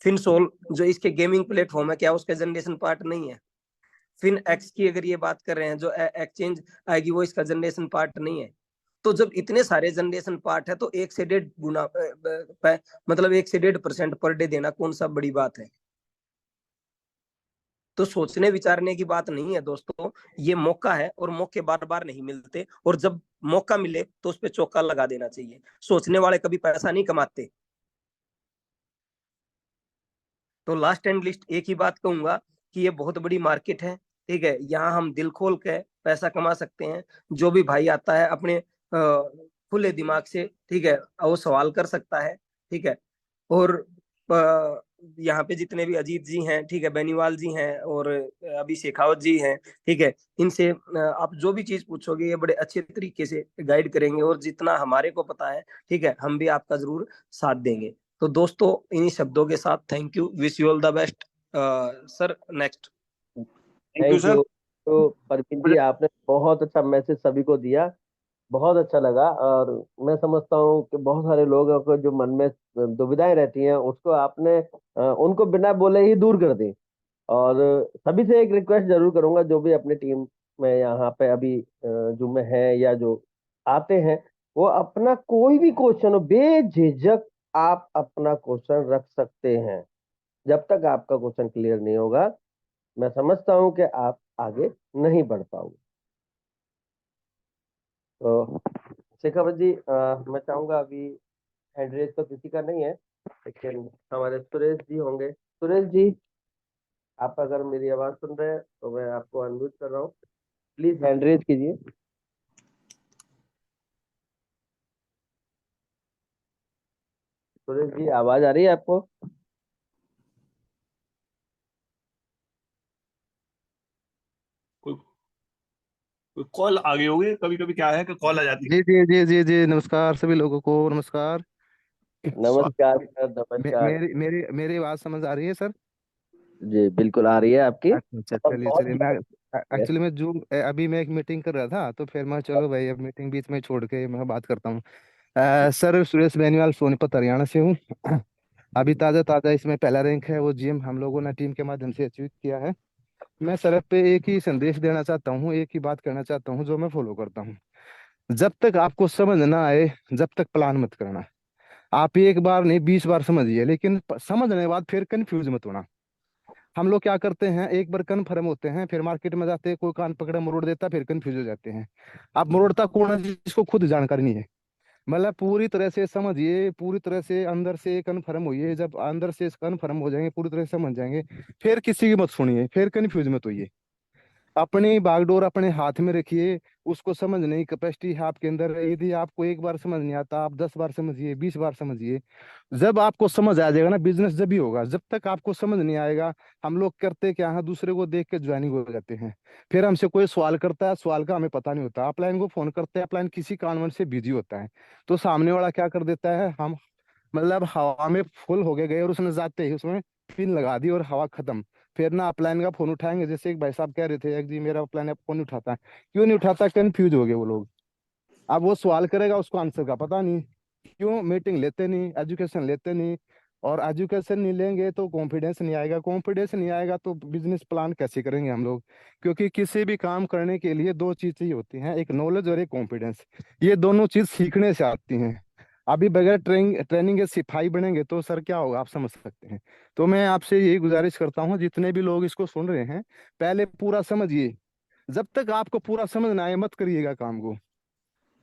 फिनसोल जो इसके गेमिंग प्लेटफॉर्म है, क्या उसका जनरेशन पार्ट नहीं है? फिन एक्स की अगर ये बात कर रहे हैं, जो एक्सचेंज आएगी, वो इसका जनरेशन पार्ट नहीं है? तो जब इतने सारे जनरेशन पार्ट है, तो 1 से 1.5 गुना मतलब 1 से 1.5% पर डे देना कौन सा बड़ी बात है? तो सोचने विचारने की बात नहीं है दोस्तों, ये मौका है, और मौके बार बार नहीं मिलते, और जब मौका मिले तो उस पर चौका लगा देना चाहिए। सोचने वाले कभी पैसा नहीं कमाते। तो लास्ट एंड लिस्ट एक ही बात कहूंगा कि ये बहुत बड़ी मार्केट है, ठीक है, यहाँ हम दिल खोल के पैसा कमा सकते हैं। जो भी भाई आता है अपने खुले दिमाग से, ठीक है, वो सवाल कर सकता है, ठीक है, और यहाँ पे जितने भी अजीत जी हैं, ठीक है, बेनीवाल जी हैं, और अभी शेखावत जी हैं, ठीक है, इनसे आप जो भी चीज पूछोगे, ये बड़े अच्छे तरीके से गाइड करेंगे, और जितना हमारे को पता है, ठीक है, हम भी आपका जरूर साथ देंगे। तो दोस्तों, इन्हीं शब्दों के साथ thank you, wish you all the best. Sir next. Thank you thank sir. You. तो परवीन जी, आपने बहुत अच्छा मैसेज सभी को दिया, बहुत अच्छा लगा। और मैं समझता हूँ कि बहुत सारे लोगों को जो मन में दुविधाएं रहती हैं, उसको आपने उनको बिना बोले ही दूर कर दी। और सभी से एक रिक्वेस्ट जरूर करूंगा, जो भी अपनी टीम में यहाँ पे अभी जो में है या जो आते हैं, वो अपना कोई भी क्वेश्चन हो, बेझिझक आप अपना क्वेश्चन रख सकते हैं। जब तक आपका क्वेश्चन क्लियर नहीं होगा, मैं समझता हूं कि आप आगे नहीं बढ़ पाओगे। तो शेखावत जी, मैं चाहूंगा, अभी हैंड रेज तो किसी का नहीं है, लेकिन हमारे सुरेश जी होंगे। सुरेश जी, आप अगर मेरी आवाज सुन रहे हैं तो मैं आपको अनम्यूट कर रहा हूँ, प्लीज हैंड रेज कीजिए। सुरेश जी, आवाज आ रही है आपको? कोई कॉल आ गई होगी, कभी कभी क्या है कि कॉल आ जाती है। जी जी जी जी जी, नमस्कार सभी लोगों को, नमस्कार। नमस्कार सर, नमस्कार। मेरी मेरी मेरी आवाज समझ आ रही है सर? जी बिल्कुल आ रही है आपकी, अच्छा अच्छा, और चलिए बहुत चलिए। मैं है। एक्चुअली मैं जूम अभी मैं एक मीटिंग कर रहा था, तो फिर मैं चलो भाई, अब मीटिंग बीच में छोड़ के मैं बात करता हूँ। सर, सुरेश बेनीवाल, सोनीपत, हरियाणा से हूँ। अभी ताज़ा ताज़ा इसमें पहला रैंक है वो जीएम हम लोगों ने टीम के माध्यम से अचीव किया है। मैं सर पे एक ही संदेश देना चाहता हूँ, एक ही बात करना चाहता हूँ जो मैं फॉलो करता हूँ। जब तक आपको समझ ना आए, जब तक प्लान मत करना। आप एक बार नहीं 20 बार समझिए, लेकिन समझने के बाद फिर कंफ्यूज मत होना। हम लोग क्या करते हैं, एक बार कन्फर्म होते हैं, फिर मार्केट में जाते हैं, कोई कान पकड़े मरोड़ देता है, फिर कंफ्यूज हो जाते हैं। आप मरोड़ता कौन है जिसको खुद जानकारी नहीं है? मतलब पूरी तरह से समझिए, पूरी तरह से अंदर से कन्फर्म होइए। जब अंदर से कन्फर्म हो जाएंगे, पूरी तरह से समझ जाएंगे, फिर किसी की मत सुनिए, फिर कंफ्यूज मत होइए। अपनी बागडोर अपने हाथ में रखिए। उसको समझने की कैपेसिटी है आपके अंदर। यदि आपको एक बार समझ नहीं आता, आप 10 बार समझिए, 20 बार समझिए। जब आपको समझ आ जाएगा ना, बिजनेस जब भी होगा। जब तक आपको समझ नहीं आएगा, हम लोग करते क्या है, दूसरे को देख के ज्वाइनिंग हो जाते हैं। फिर हमसे कोई सवाल करता है, सवाल का हमें पता नहीं होता, अपलाइन को फोन करते हैं, अपलाइन किसी कारणवश से बिजी होता है, तो सामने वाला क्या कर देता है, हम मतलब हवा में फुल हो गए और उसने जाते ही उसमें पिन लगा दी और हवा खत्म। फिर ना अपलाइन का फोन उठाएंगे, जैसे एक भाई साहब कह रहे थे, एक जी मेरा अपलाइन का फोन नहीं उठाता है, क्यों नहीं उठाता, कंफ्यूज हो गए वो लोग। अब वो सवाल करेगा, उसको आंसर का पता नहीं, क्यों मीटिंग लेते नहीं, एजुकेशन लेते नहीं। और एजुकेशन नहीं लेंगे तो कॉन्फिडेंस नहीं आएगा, कॉन्फिडेंस नहीं आएगा तो बिजनेस प्लान कैसे करेंगे हम लोग। क्योंकि किसी भी काम करने के लिए दो चीज चाहिए होती हैं, एक नॉलेज और एक कॉन्फिडेंस। ये दोनों चीज सीखने से आती हैं। अभी बगैर ट्रेनिंग के सिपाही बनेंगे तो सर क्या होगा, आप समझ सकते हैं। तो मैं आपसे यही गुजारिश करता हूँ, जितने भी लोग इसको सुन रहे हैं, पहले पूरा समझिए। जब तक आपको पूरा समझ ना आए मत करिएगा काम को।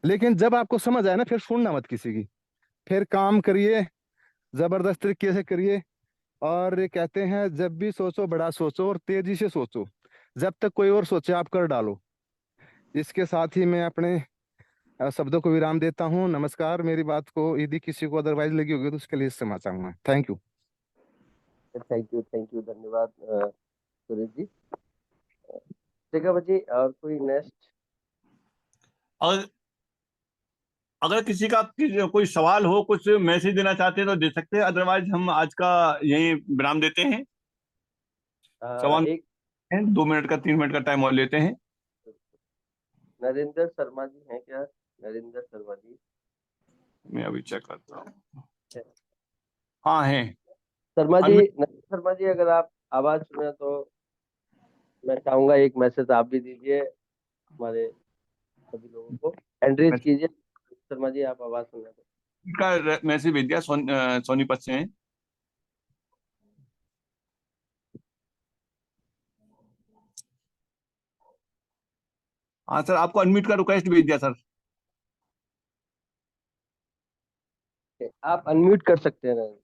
लेकिन जब आपको समझ आए ना, फिर सुनना मत किसी की, फिर काम करिए, जबरदस्त तरीके से करिए। और ये कहते हैं जब भी सोचो बड़ा सोचो और तेजी से सोचो, जब तक कोई और सोचे आप कर डालो। इसके साथ ही मैं अपने शब्दों को विराम देता हूँ। नमस्कार। मेरी बात को यदि किसी को अदरवाइज लगी होगी तो उसके लिए क्षमा चाहूंगा। Thank you. थैंक यू, धन्यवाद सुरेश जी। शेखर जी, और कोई नेक्स्ट? और अगर किसी का कोई सवाल हो, कुछ मैसेज देना चाहते हैं तो दे सकते हैं, अदरवाइज हम आज का यही विराम देते हैं। सवाल एक 2 मिनट का 3 मिनट का टाइम और लेते हैं। नरेंद्र शर्मा जी हैं क्या? नरेंद्र शर्मा जी मैं अभी चेक करता हूँ। हाँ है। शर्मा जी, अनम्यूट। नरेंद्र शर्मा जी, अगर आप आवाज सुने तो मैं चाहूंगा एक मैसेज आप भी दीजिए हमारे सभी लोगों को, एंड्रेज कीजिए। शर्मा जी, आप आवाज सुने तो। का मैसेज भेज दिया, सोनीपत से है। हाँ सर, आपको अनम्यूट का रिक्वेस्ट भेज दिया सर। आप अनम्यूट कर सकते हैं नरेंद्र।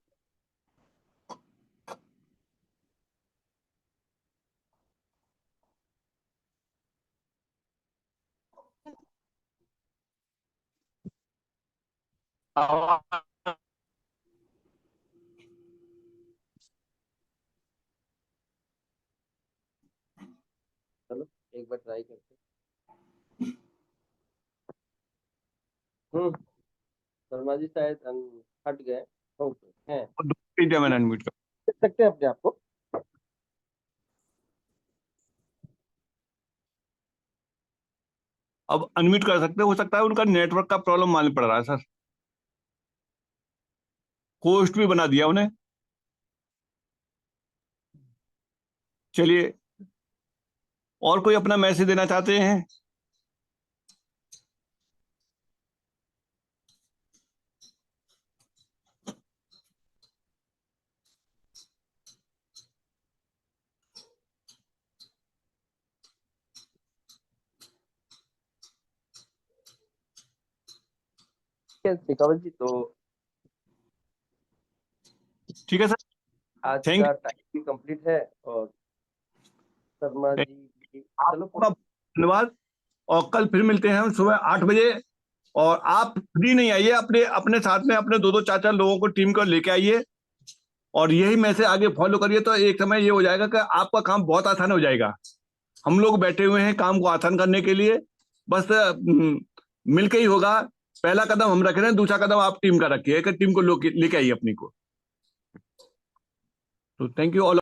चलो एक बार ट्राई करते हैं। शर्मा जी शायद हट गए। ओके हैं, भेज दिया मैंने अनम्यूट का। देख सकते हैं अपने आप को। अब अनम्यूट कर सकते हो सकता है उनका नेटवर्क का प्रॉब्लम मालूम पड़ रहा है सर। होस्ट भी बना दिया उन्हें। चलिए, और कोई अपना मैसेज देना चाहते हैं? शेखावत जी, तो ठीक है सर। आज थैंक का टाइम भी कंप्लीट है और शर्मा यू। जी की चलो आपका धन्यवाद। और कल फिर मिलते हैं हम सुबह 8 बजे। और आप फ्री नहीं आइए, अपने अपने साथ में अपने दो दो चार चार लोगों को टीम को लेके आइए। और यही मैसेज आगे फॉलो करिए तो एक समय ये हो जाएगा कि आपका काम बहुत आसान हो जाएगा। हम लोग बैठे हुए हैं काम को आसान करने के लिए। बस मिलके ही होगा। पहला कदम हम रख रहे हैं, दूसरा कदम आप टीम का रखिए, टीम को लेके आइए अपनी को। तो थैंक यू ऑल।